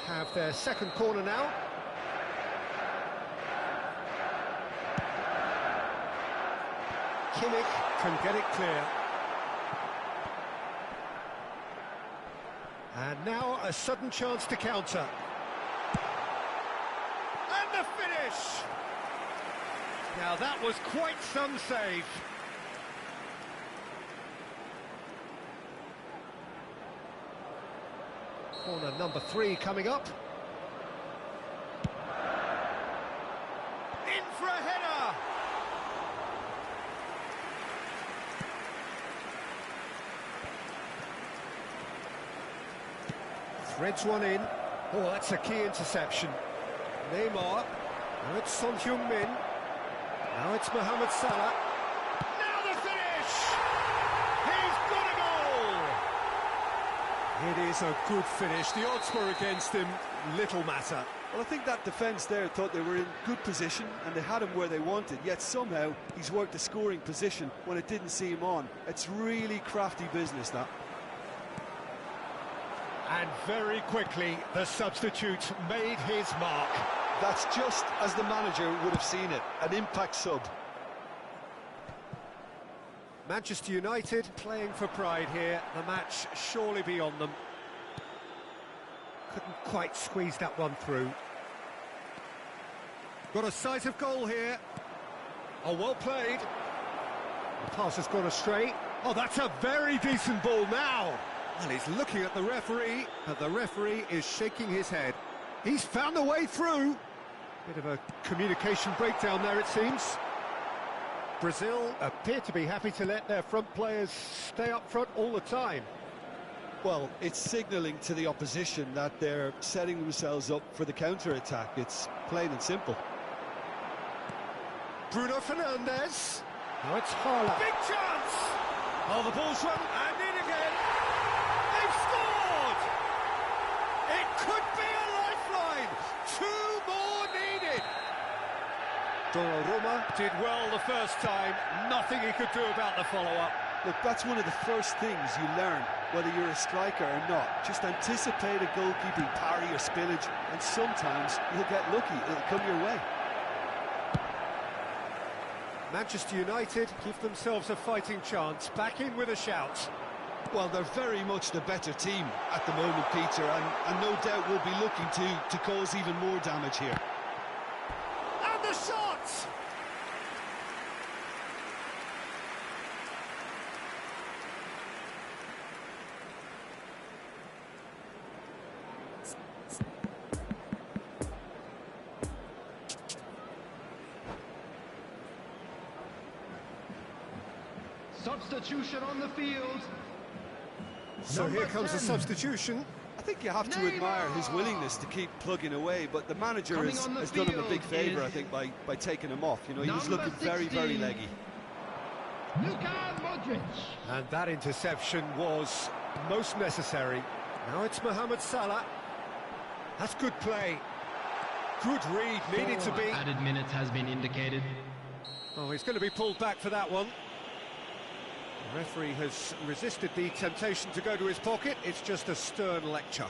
S2: Have their second corner now. Kimmich can get it clear. And now a sudden chance to counter. And the finish! Now that was quite some save. Corner number 3 coming up. In for a header! Threads one in. Oh, that's a key interception. Neymar. Now it's Son Heung-min. Now it's Mohamed Salah. Now the finish! He's got a goal! It is a good finish. The odds were against him. Little matter.
S3: Well, I think that defence there thought they were in good position and they had him where they wanted, yet somehow he's worked a scoring position when it didn't see him on. It's really crafty business, that.
S2: And very quickly, the substitute made his mark.
S3: That's just as the manager would have seen it, an impact sub.
S2: Manchester United playing for pride here. The match surely beyond them. Couldn't quite squeeze that one through. Got a sight of goal here. Oh, well played. The pass has gone astray. Oh, that's a very decent ball now. Well, he's looking at the referee, and the referee is shaking his head. He's found a way through. Bit of a communication breakdown there, it seems. Brazil appear to be happy to let their front players stay up front all the time.
S3: Well, it's signalling to the opposition that they're setting themselves up for the counter-attack. It's plain and simple.
S2: Bruno Fernandes. Now it's Haaland. Big chance! Oh, the ball's run, and in again. They've could be a lifeline. 2 more needed. Donnarumma did well the first time. Nothing he could do about the follow-up.
S3: Look, that's one of the first things you learn, whether you're a striker or not. Just anticipate a goalkeeping parry or spillage, and sometimes you'll get lucky. It'll come your way.
S2: Manchester United give themselves a fighting chance. Back in with a shout.
S3: Well, they're very much the better team at the moment, Peter, and no doubt will be looking to cause even more damage here.
S2: And the shot!
S1: Substitution on the field.
S2: So here comes the substitution.
S3: I think you have to admire his willingness to keep plugging away, but the manager has done him a big favour, I think, by taking him off. You know, he was looking very, very leggy.
S5: Luka Modric.
S2: And that interception was most necessary. Now it's Mohamed Salah. That's good play. Good read, needed to be.
S5: Added minutes has been indicated.
S2: Oh, he's going to be pulled back for that one. The referee has resisted the temptation to go to his pocket. It's just a stern lecture.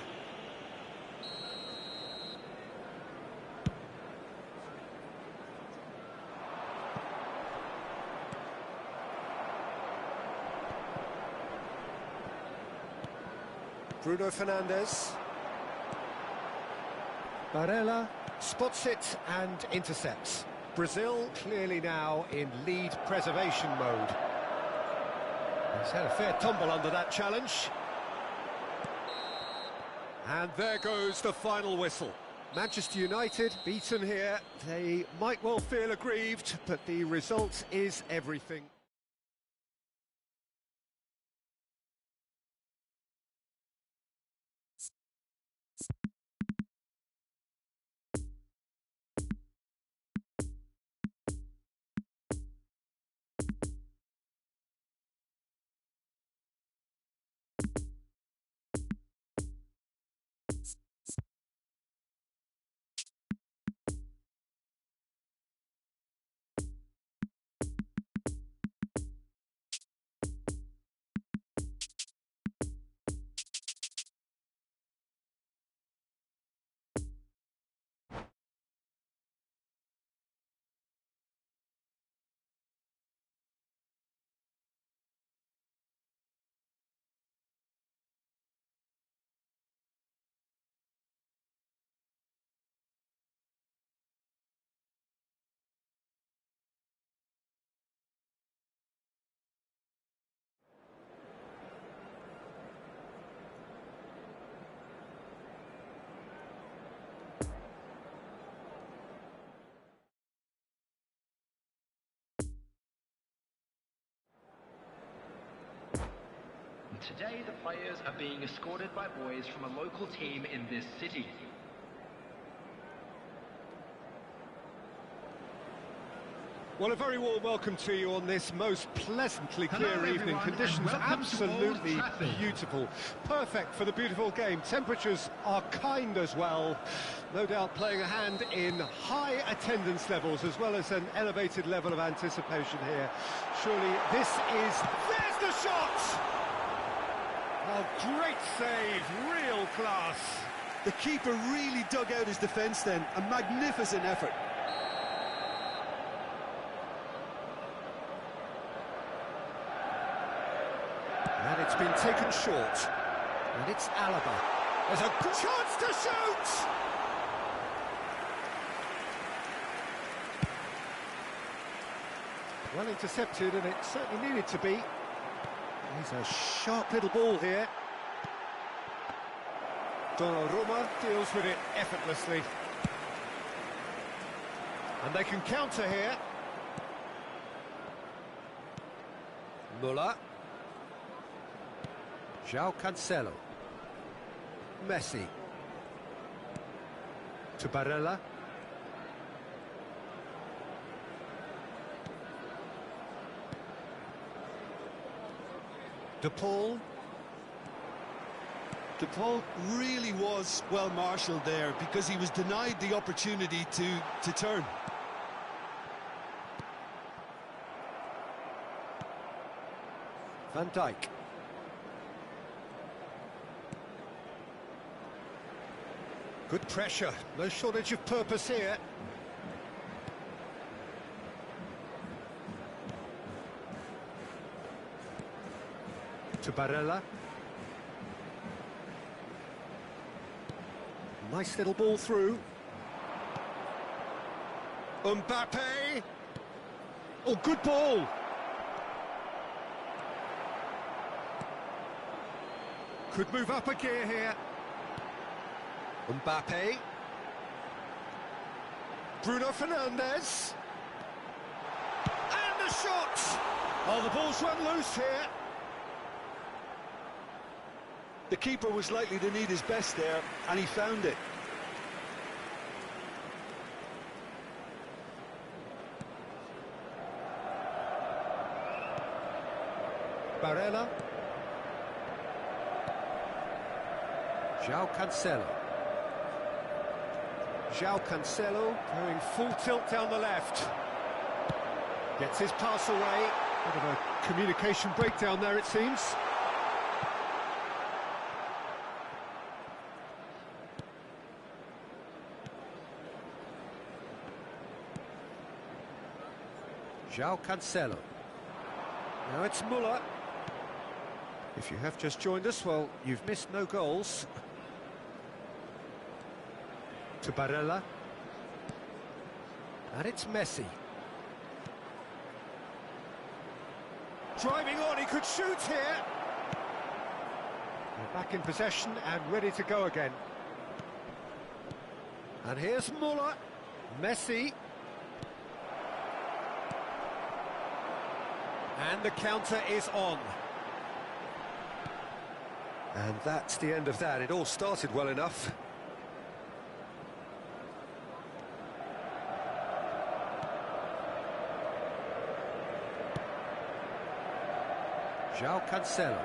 S2: Bruno Fernandes. Barella spots it and intercepts. Brazil clearly now in lead preservation mode. He's had a fair tumble under that challenge. And there goes the final whistle. Manchester United beaten here. They might well feel aggrieved, but the result is everything.
S1: Today, the players are being escorted by boys from a local team in this city.
S2: Well, a very warm welcome to you on this most pleasantly clear evening. Conditions absolutely beautiful. Perfect for the beautiful game. Temperatures are kind as well. No doubt playing a hand in high attendance levels as well as an elevated level of anticipation here. Surely this is... There's the shot! Oh, great save, real class.
S3: The keeper really dug out his defence then. A magnificent effort.
S2: And it's been taken short. And it's Alaba. There's a chance to shoot! Well intercepted, and it certainly needed to be. He's a sharp little ball here. Donnarumma deals with it effortlessly. And they can counter here. Müller. João Cancelo. Messi. To Barella. De Paul.
S3: The ball really was well marshalled there because he was denied the opportunity to turn.
S2: Van Dijk. Good pressure, no shortage of purpose here. To Barella. Nice little ball through. Mbappe. Oh, good ball. Could move up a gear here. Mbappe. Bruno Fernandes. And the shot! Oh, the ball's run loose here.
S3: The keeper was likely to need his best there, and he found it.
S2: Barella. João Cancelo. João Cancelo going full tilt down the left. Gets his pass away. Bit of a communication breakdown there, it seems. João Cancelo. Now it's Müller. If you have just joined us, well, you've missed no goals. To Barella. And it's Messi. Driving on, he could shoot here. They're back in possession and ready to go again. And here's Müller. Messi. And the counter is on. And that's the end of that. It all started well enough. João Cancelo.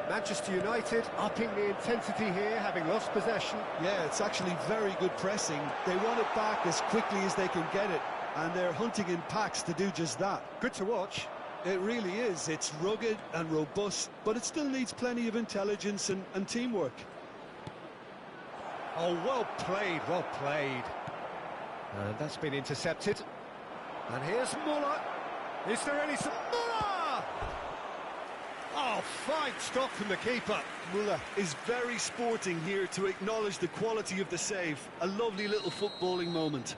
S2: Manchester United upping the intensity here, having lost possession.
S3: Yeah, it's actually very good pressing. They want it back as quickly as they can get it, and they're hunting in packs to do just that.
S2: Good to watch.
S3: It really is. It's rugged and robust, but it still needs plenty of intelligence and teamwork.
S2: Oh, well played, well played. And that's been intercepted. And here's Müller. Is there any... Müller! Oh, fine stop from the keeper.
S3: Müller is very sporting here to acknowledge the quality of the save. A lovely little footballing moment.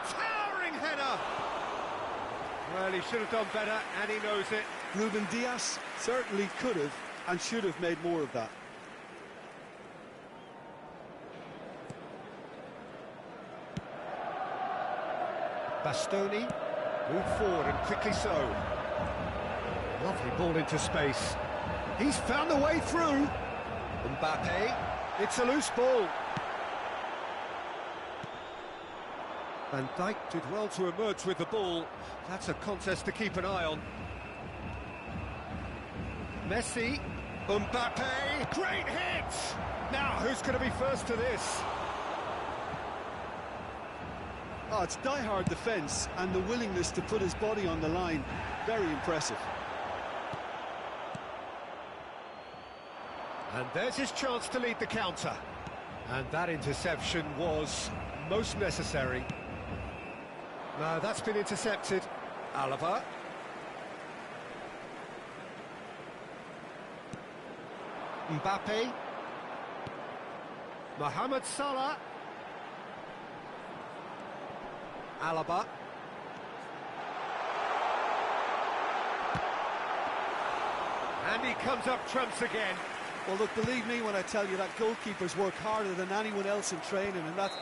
S2: Towering header! Well, he should have done better, and he knows it.
S3: Ruben Dias certainly could have and should have made more of that.
S2: Bastoni, move forward and quickly so. Lovely ball into space. He's found a way through. Mbappe, it's a loose ball. Van Dijk did well to emerge with the ball. That's a contest to keep an eye on. Messi, Mbappe, great hit! Now, who's going to be first to this?
S3: Oh, it's die-hard defence and the willingness to put his body on the line. Very impressive.
S2: And there's his chance to lead the counter. And that interception was most necessary. No, that's been intercepted. Alaba. Mbappe. Mohamed Salah. Alaba. And he comes up trumps again.
S3: Well, look, believe me when I tell you that goalkeepers work harder than anyone else in training, and that...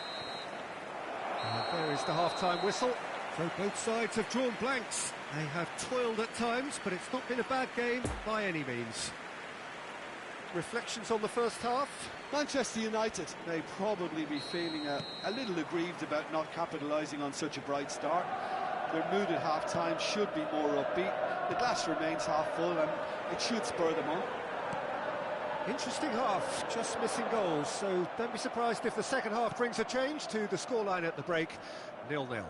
S2: And there is the half-time whistle. So both sides have drawn blanks. They have toiled at times, but it's not been a bad game by any means. Reflections on the first half?
S3: Manchester United may probably be feeling a little aggrieved about not capitalising on such a bright start. Their mood at half-time should be more upbeat. The glass remains half full and it should spur them on.
S2: Interesting half, just missing goals, so don't be surprised if the second half brings a change to the scoreline at the break, 0-0.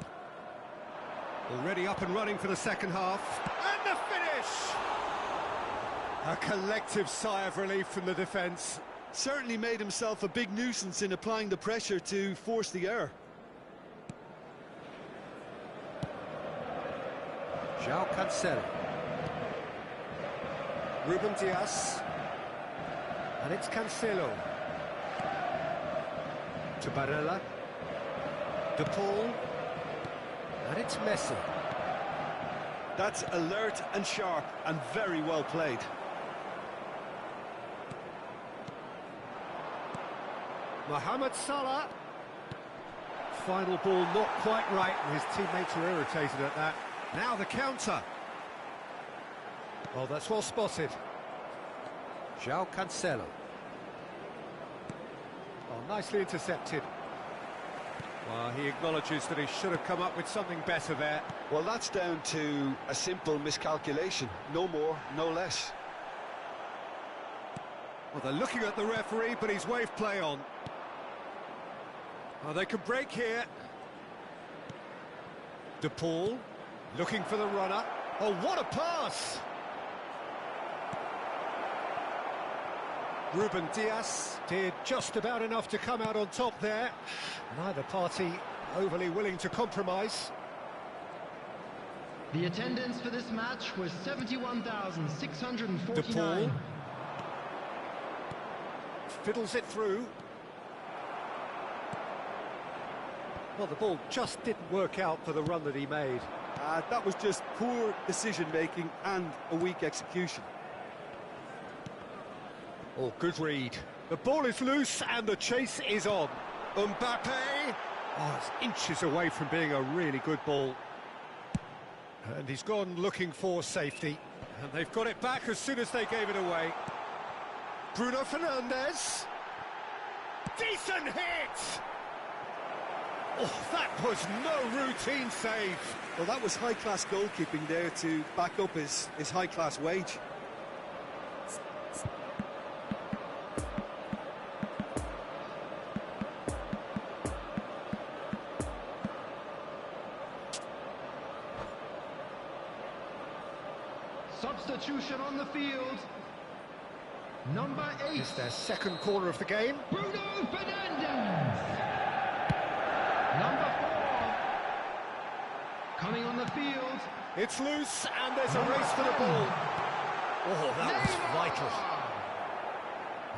S2: Already up and running for the second half, and the finish! A collective sigh of relief from the defence.
S3: Certainly made himself a big nuisance in applying the pressure to force the error.
S2: João Cancelo. Ruben Dias. And it's Cancelo. To Barella. De Paul. And it's Messi.
S3: That's alert and sharp and very well played.
S2: Mohamed Salah. Final ball not quite right, and his teammates are irritated at that. Now the counter. Oh, that's well spotted. João Cancelo. Oh, nicely intercepted. Well, he acknowledges that he should have come up with something better there.
S3: Well, that's down to a simple miscalculation. No more, no less.
S2: Well, they're looking at the referee, but he's waved play on. Oh, they can break here. De Paul, looking for the runner. Oh, what a pass! Ruben Dias did just about enough to come out on top there. Neither party overly willing to compromise.
S5: The attendance for this match was 71,649.
S2: De Paul fiddles it through. Well, the ball just didn't work out for the run that he made.
S3: That was just poor decision-making and a weak execution.
S2: Oh, good read. The ball is loose and the chase is on. Mbappe! Oh, it's inches away from being a really good ball. And he's gone looking for safety. And they've got it back as soon as they gave it away. Bruno Fernandes. Decent hit! Oh, that was no routine save.
S3: Well, that was high-class goalkeeping there to back up his high-class wage.
S5: Substitution on the field. Number 8.
S2: It's their second corner of the game.
S5: Bruno Fernandes. Number 4. Coming on the field.
S2: It's loose and there's a race for the ball. Oh, that was vital.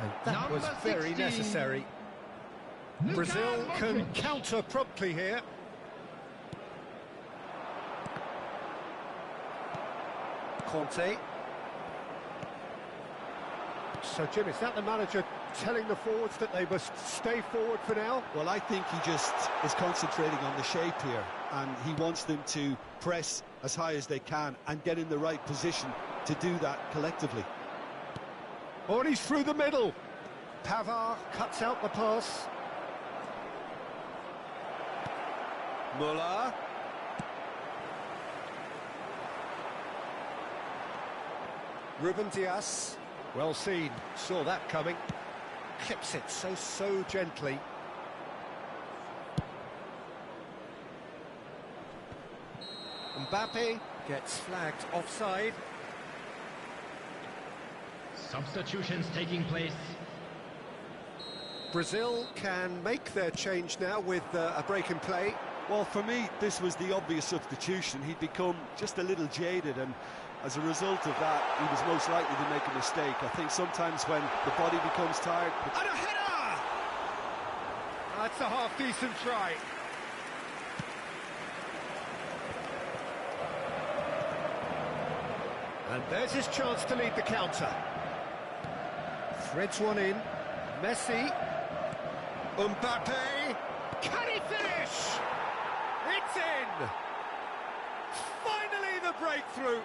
S2: And that was very
S5: 16.
S2: necessary. Brazil can counter promptly here. Conte. So, Jim, is that the manager telling the forwards that they must stay forward for now?
S3: Well, I think he just is concentrating on the shape here, and he wants them to press as high as they can and get in the right position to do that collectively.
S2: Oh, and he's through the middle. Pavard cuts out the pass. Muller. Ruben Dias, well seen, saw that coming. Clips it so gently. Mbappe gets flagged offside.
S5: Substitutions taking place.
S2: Brazil can make their change now with a break in play.
S3: Well, for me, this was the obvious substitution. He'd become just a little jaded, and as a result of that, he was most likely to make a mistake. I think sometimes when the body becomes tired...
S2: And a header! That's a half-decent try. And there's his chance to lead the counter. Threads one in. Messi. Mbappe. Can he finish? It's in! Finally the breakthrough.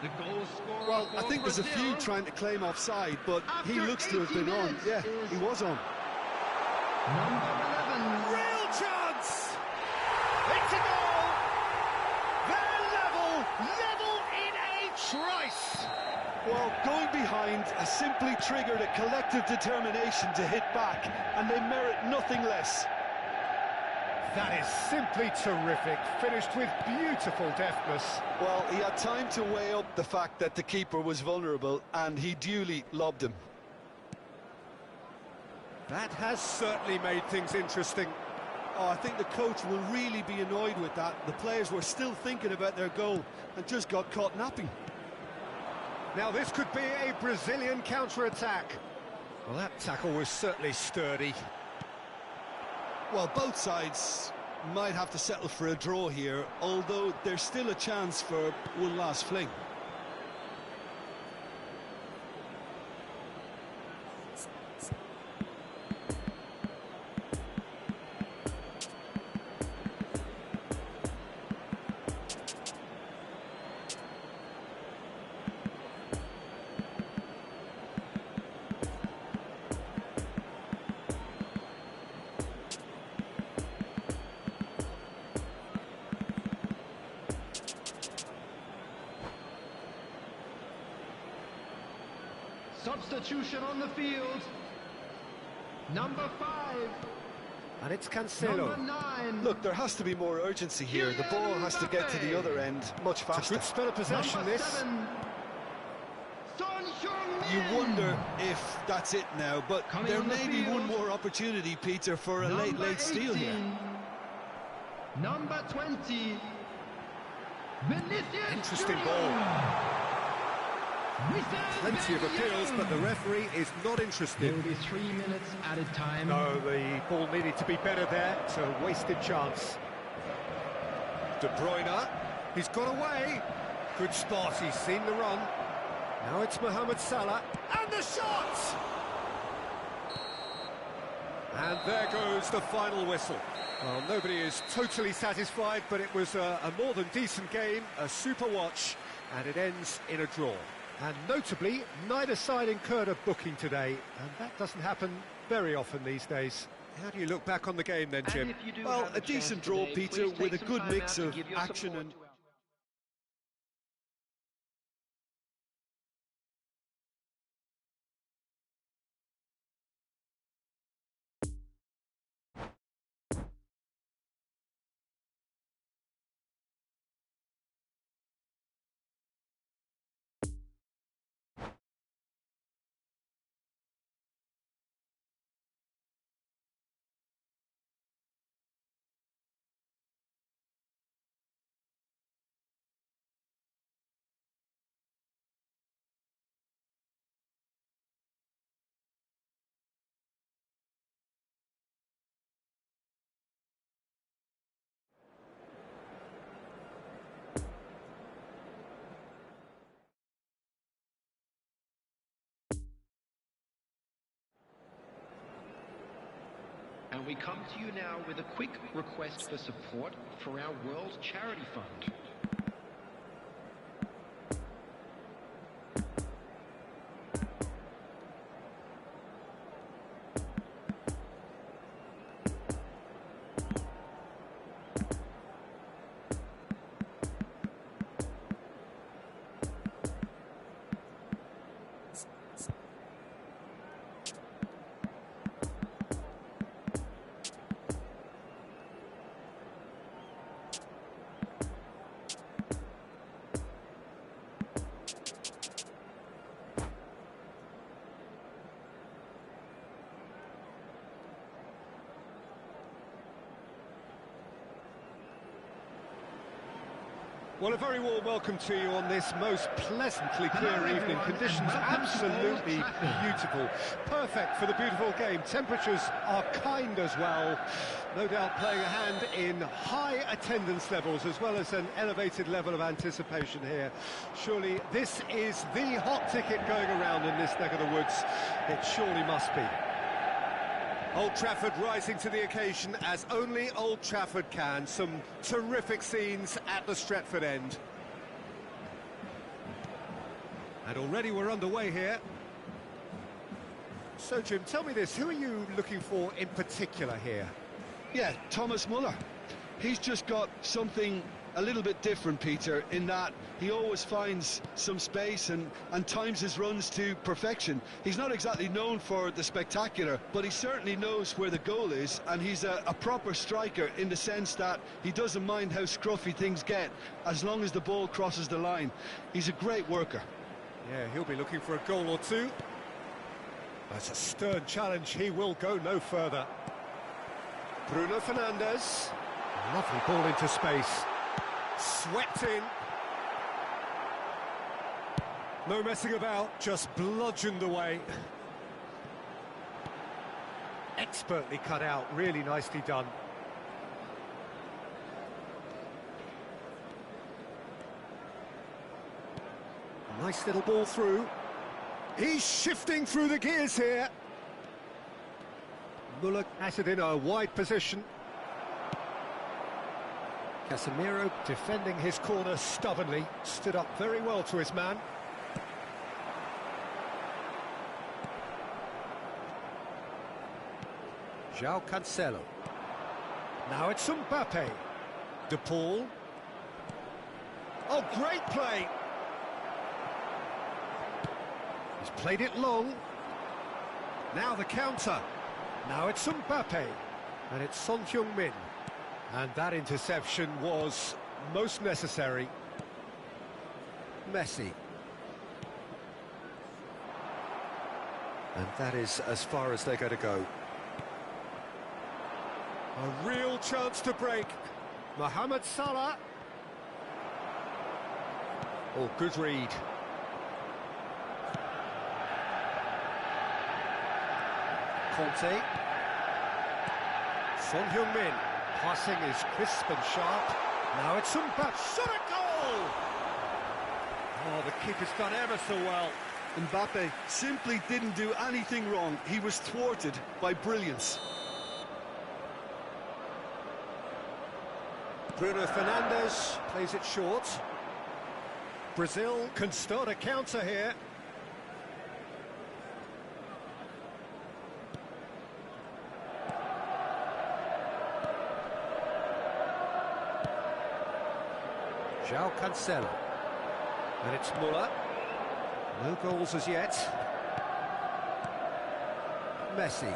S5: The goal scorer.
S3: Well, I
S5: for
S3: think there's a
S5: Brazil.
S3: few trying to claim offside, but he
S5: After
S3: looks to have
S5: 80
S3: been on.
S5: minutes
S3: Yeah,
S5: is-
S3: he was on.
S5: Number 11.
S2: Real chance! It's a goal!
S3: Well, going behind has simply triggered a collective determination to hit back, and they merit nothing less.
S2: That is simply terrific, finished with beautiful deftness.
S3: Well, he had time to weigh up the fact that the keeper was vulnerable, and he duly lobbed him.
S2: That has certainly made things interesting.
S4: Oh, I think the coach will really be annoyed with that. The players were still thinking about their goal and just got caught napping.
S2: Now this could be a Brazilian counter-attack. Well, that tackle was certainly sturdy.
S3: Well, both sides might have to settle for a draw here, although there's still a chance for one last fling.
S5: Substitution on the field. Number 5.
S2: And it's Cancelo.
S5: Number 9.
S3: Look, there has to be more urgency here. The ball has to get to the other end much
S2: It's a
S3: faster.
S2: good spell of possession,
S5: Number
S2: this.
S5: 7. Son Heung-min.
S3: You wonder if that's it now, but
S5: Coming
S3: there
S5: on the
S3: may be one
S5: field.
S3: more opportunity, Peter, for a
S5: Number
S3: late steal
S5: 18.
S3: here.
S5: Number 20. Vinicius
S2: Interesting
S5: Junior.
S2: ball.
S5: Wissam
S2: Plenty of
S5: Ben
S2: appeals, but the
S5: Yedder.
S2: referee is not
S5: There
S2: interested.
S5: will be 3 minutes added time.
S2: No, the ball needed to be better there. It's a wasted chance. De Bruyne, he's got away. Good spot, he's seen the run. Now it's Mohamed Salah, and the shot! And there goes the final whistle. Well, nobody is totally satisfied, but it was a more than decent game, a super watch, and it ends in a draw. And notably, neither side incurred a booking today, and that doesn't happen very often these days. How do you look back on the game then, Jim?
S1: And if you do
S3: Well,
S1: have the
S3: a decent
S1: chance
S3: draw,
S1: today,
S3: Peter,
S1: please take
S3: with a
S1: some
S3: good
S1: time
S3: mix
S1: out to
S3: of
S1: give your
S3: action
S1: support
S3: and
S1: to our- And we come to you now with a quick request for support for our World Charity Fund.
S2: Well, a very warm welcome to you on this most pleasantly clear evening. Conditions absolutely beautiful. Perfect for the beautiful game. Temperatures are kind as well. No doubt playing a hand in high attendance levels as well as an elevated level of anticipation here. Surely this is the hot ticket going around in this neck of the woods. It surely must be. Old Trafford rising to the occasion as only Old Trafford can. Some terrific scenes at the Stretford end. And already we're underway here. So, Jim, tell me this, who are you looking for in particular here?
S3: Yeah, Thomas Muller. He's just got something a little bit different, Peter, in that he always finds some space and times his runs to perfection. He's not exactly known for the spectacular, but he certainly knows where the goal is, and he's a proper striker in the sense that he doesn't mind how scruffy things get as long as the ball crosses the line. He's a great worker.
S2: Yeah, he'll be looking for a goal or two. That's a stern challenge. He will go no further. Bruno Fernandes. Lovely ball into space. Swept in. No messing about, just bludgeoned away. Expertly cut out, really nicely done. Nice little ball through. He's shifting through the gears here. Muller has it in a wide position. Casemiro defending his corner stubbornly, stood up very well to his man. João Cancelo. Now it's Mbappe. De Paul. Oh, great play! He's played it long. Now the counter. Now it's Mbappe. And it's Son Heung-min. And that interception was most necessary. Messi. And that is as far as they're going to go. A real chance to break. Mohamed Salah. Oh, good read. Conte. Son Heung-min. Passing is crisp and sharp. Now it's Mbappe. Shot a goal! Oh, the keeper's done ever so well.
S3: Mbappe simply didn't do anything wrong. He was thwarted by brilliance.
S2: Bruno Fernandes plays it short. Brazil can start a counter here. João Cancelo. And it's Muller. No goals as yet. Messi.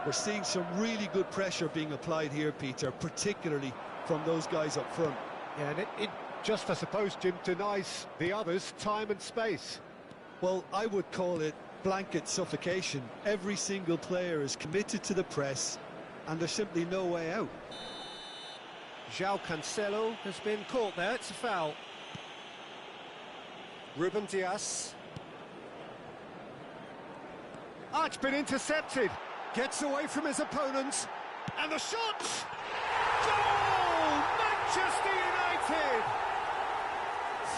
S3: We're seeing some really good pressure being applied here, Peter, particularly from those guys up front.
S2: Yeah, and it just, I suppose, Jim, denies the others time and space.
S3: Well, I would call it blanket suffocation. Every single player is committed to the press, and there's simply no way out.
S2: João Cancelo has been caught there, it's a foul. Ruben Dias. Ah, it's been intercepted. Gets away from his opponent. And the shot! Goal! Manchester United!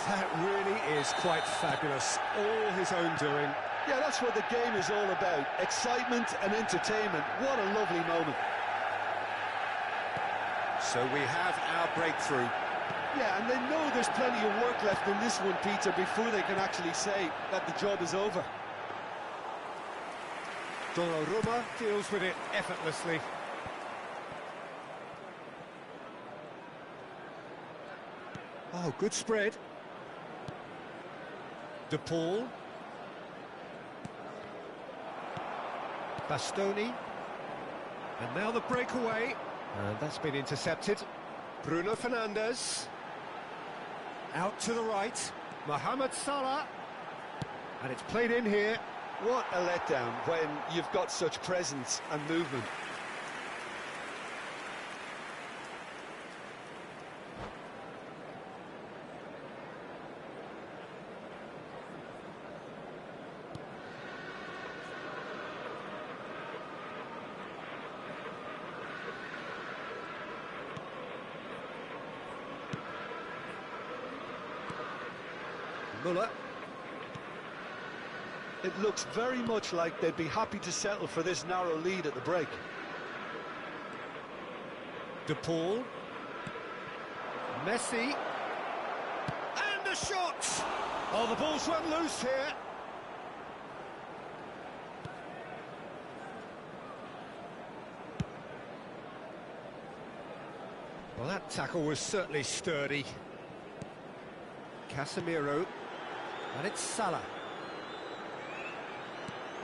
S2: That really is quite fabulous. All his own doing.
S3: Yeah, that's what the game is all about. Excitement and entertainment. What a lovely moment.
S2: So we have our breakthrough.
S3: Yeah, and they know there's plenty of work left in this one, Peter, before they can actually say that the job is over.
S2: Donnarumma deals with it effortlessly. Oh, good spread. De Paul. Bastoni. And now the breakaway. And that's been intercepted. Bruno Fernandes. Out to the right. Mohamed Salah. And it's played in here.
S3: What a letdown when you've got such presence and movement.
S2: Muller.
S3: It looks very much like they'd be happy to settle for this narrow lead at the break.
S2: De Paul. Messi. And the shot! Oh, the ball's run loose here. Well, that tackle was certainly sturdy. Casemiro, and it's Salah.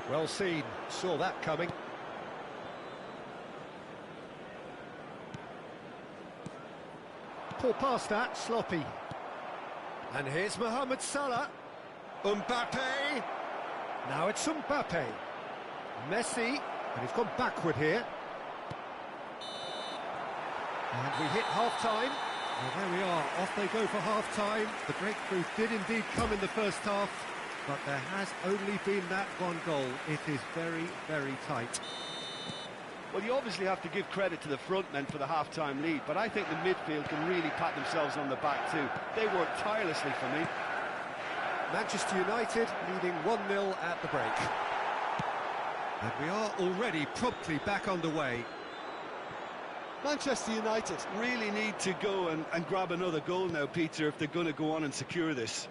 S2: Well seen, saw that coming. Poor pass that, sloppy. And here's Mohamed Salah. Mbappe. Now it's Mbappe. Messi, and he's gone backward here. And we hit half-time.
S6: Well, there we are, off they go for half-time. The breakthrough did indeed come in the first half, but there has only been that one goal. It is very, very tight.
S4: Well, you obviously have to give credit to the front men for the half-time lead, but I think the midfield can really pat themselves on the back too. They worked tirelessly for me.
S2: Manchester United leading 1-0 at the break.
S6: And we are already promptly back underway.
S3: Manchester United.
S4: Really need to go and grab another goal now, Peter, if they're going to go on and secure this.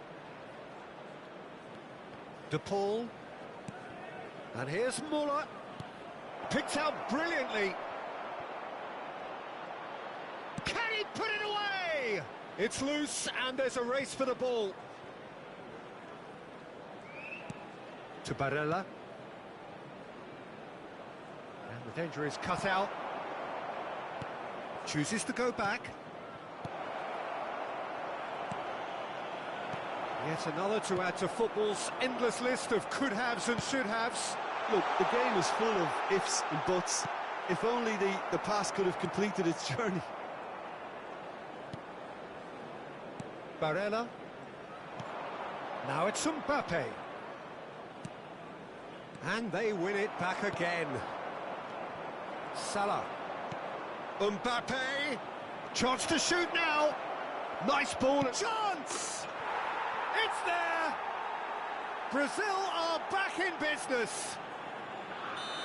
S2: De Paul. And here's Muller. Picked out brilliantly. Can he put it away? It's loose and there's a race for the ball. To Barella. And the danger is cut out. Chooses to go back. Yet another to add to football's endless list of could-haves and should-haves.
S3: Look, the game is full of ifs and buts. If only the pass could have completed its journey.
S2: Barella. Now it's Mbappe. And they win it back again. Salah. Mbappe. Chance to shoot now. Nice ball. Chance! It's there! Brazil are back in business.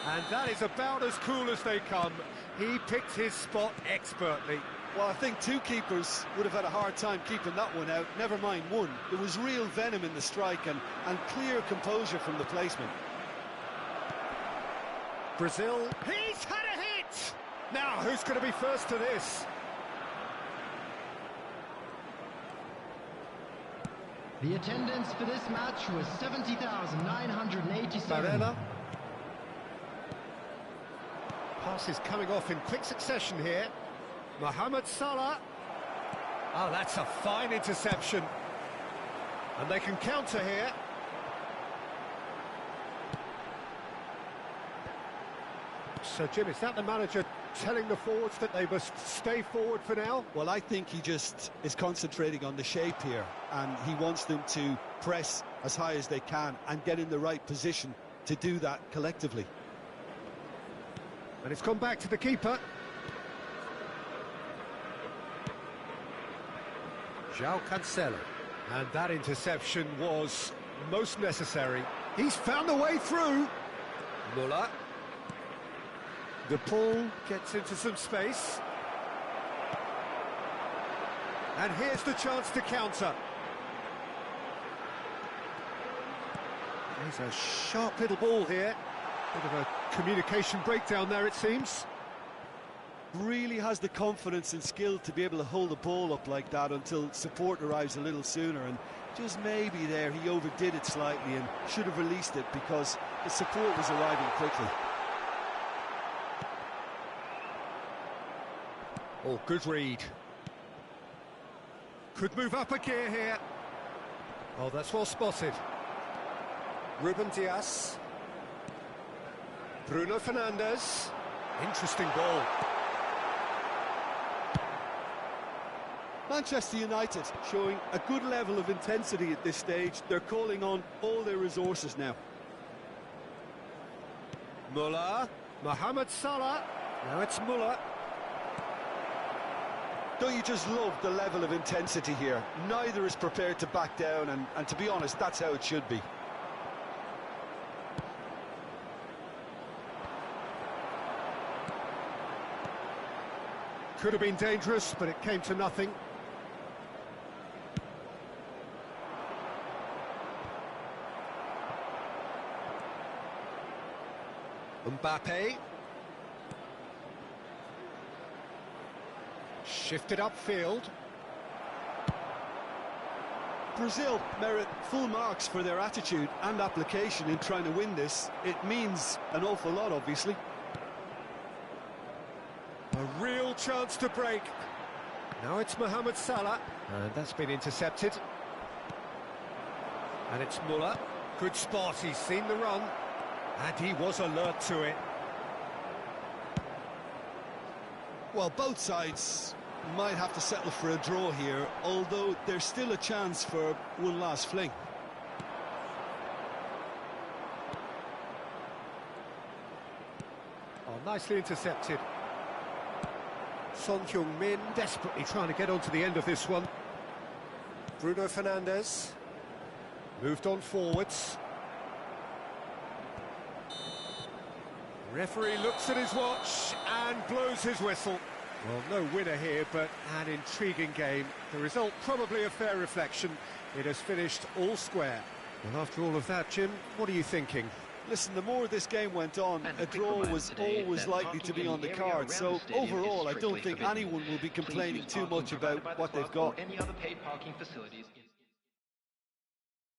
S2: And that is about as cool as they come. He picked his spot expertly.
S3: Well, I think two keepers would have had a hard time keeping that one out, never mind one. There was real venom in the strike and clear composure from the placement.
S2: Brazil, he's had a hit! Now, who's going to be first to this?
S5: The attendance for this match was 70,987.
S2: Barella. Passes coming off in quick succession here. Mohamed Salah. Oh, that's a fine interception. And they can counter here. So, Jim, is that the manager telling the forwards that they must stay forward for now?
S3: Well, I think he just is concentrating on the shape here, and he wants them to press as high as they can and get in the right position to do that collectively.
S2: And it's gone back to the keeper. João Cancelo. And that interception was most necessary. He's found a way through. Muller. De Paul gets into some space. And here's the chance to counter. There's a sharp little ball here. Bit of a communication breakdown there, it seems.
S3: Really has the confidence and skill to be able to hold the ball up like that until support arrives a little sooner, and just maybe there he overdid it slightly and should have released it because the support was arriving quickly.
S2: Oh, good read. Could move up a gear here. Oh, that's well spotted. Ruben Dias. Bruno Fernandes. Interesting ball.
S3: Manchester United showing a good level of intensity at this stage. They're calling on all their resources now.
S2: Muller. Mohamed Salah. Now it's Muller.
S3: Don't you just love the level of intensity here? Neither is prepared to back down, and to be honest, that's how it should be.
S2: Could have been dangerous, but it came to nothing. Mbappe. Shifted upfield.
S3: Brazil merit full marks for their attitude and application in trying to win this. It means an awful lot, obviously.
S2: A real chance to break. Now it's Mohamed Salah, and that's been intercepted. And it's Muller. Good spot, he's seen the run, and he was alert to it.
S3: Well, both sides might have to settle for a draw here, although there's still a chance for one last fling.
S2: Oh, nicely intercepted. Son Heung-min desperately trying to get onto the end of this one. Bruno Fernandes moved on forwards. Referee looks at his watch and blows his whistle. Well, no winner here, but an intriguing game. The result probably a fair reflection. It has finished all square. Well, after all of that, Jim, what are you thinking?
S3: Listen, the more this game went on, a draw was always likely to be on the card. So overall, I don't think anyone will be complaining too much about what they've got.
S1: Any other paid parking facilities.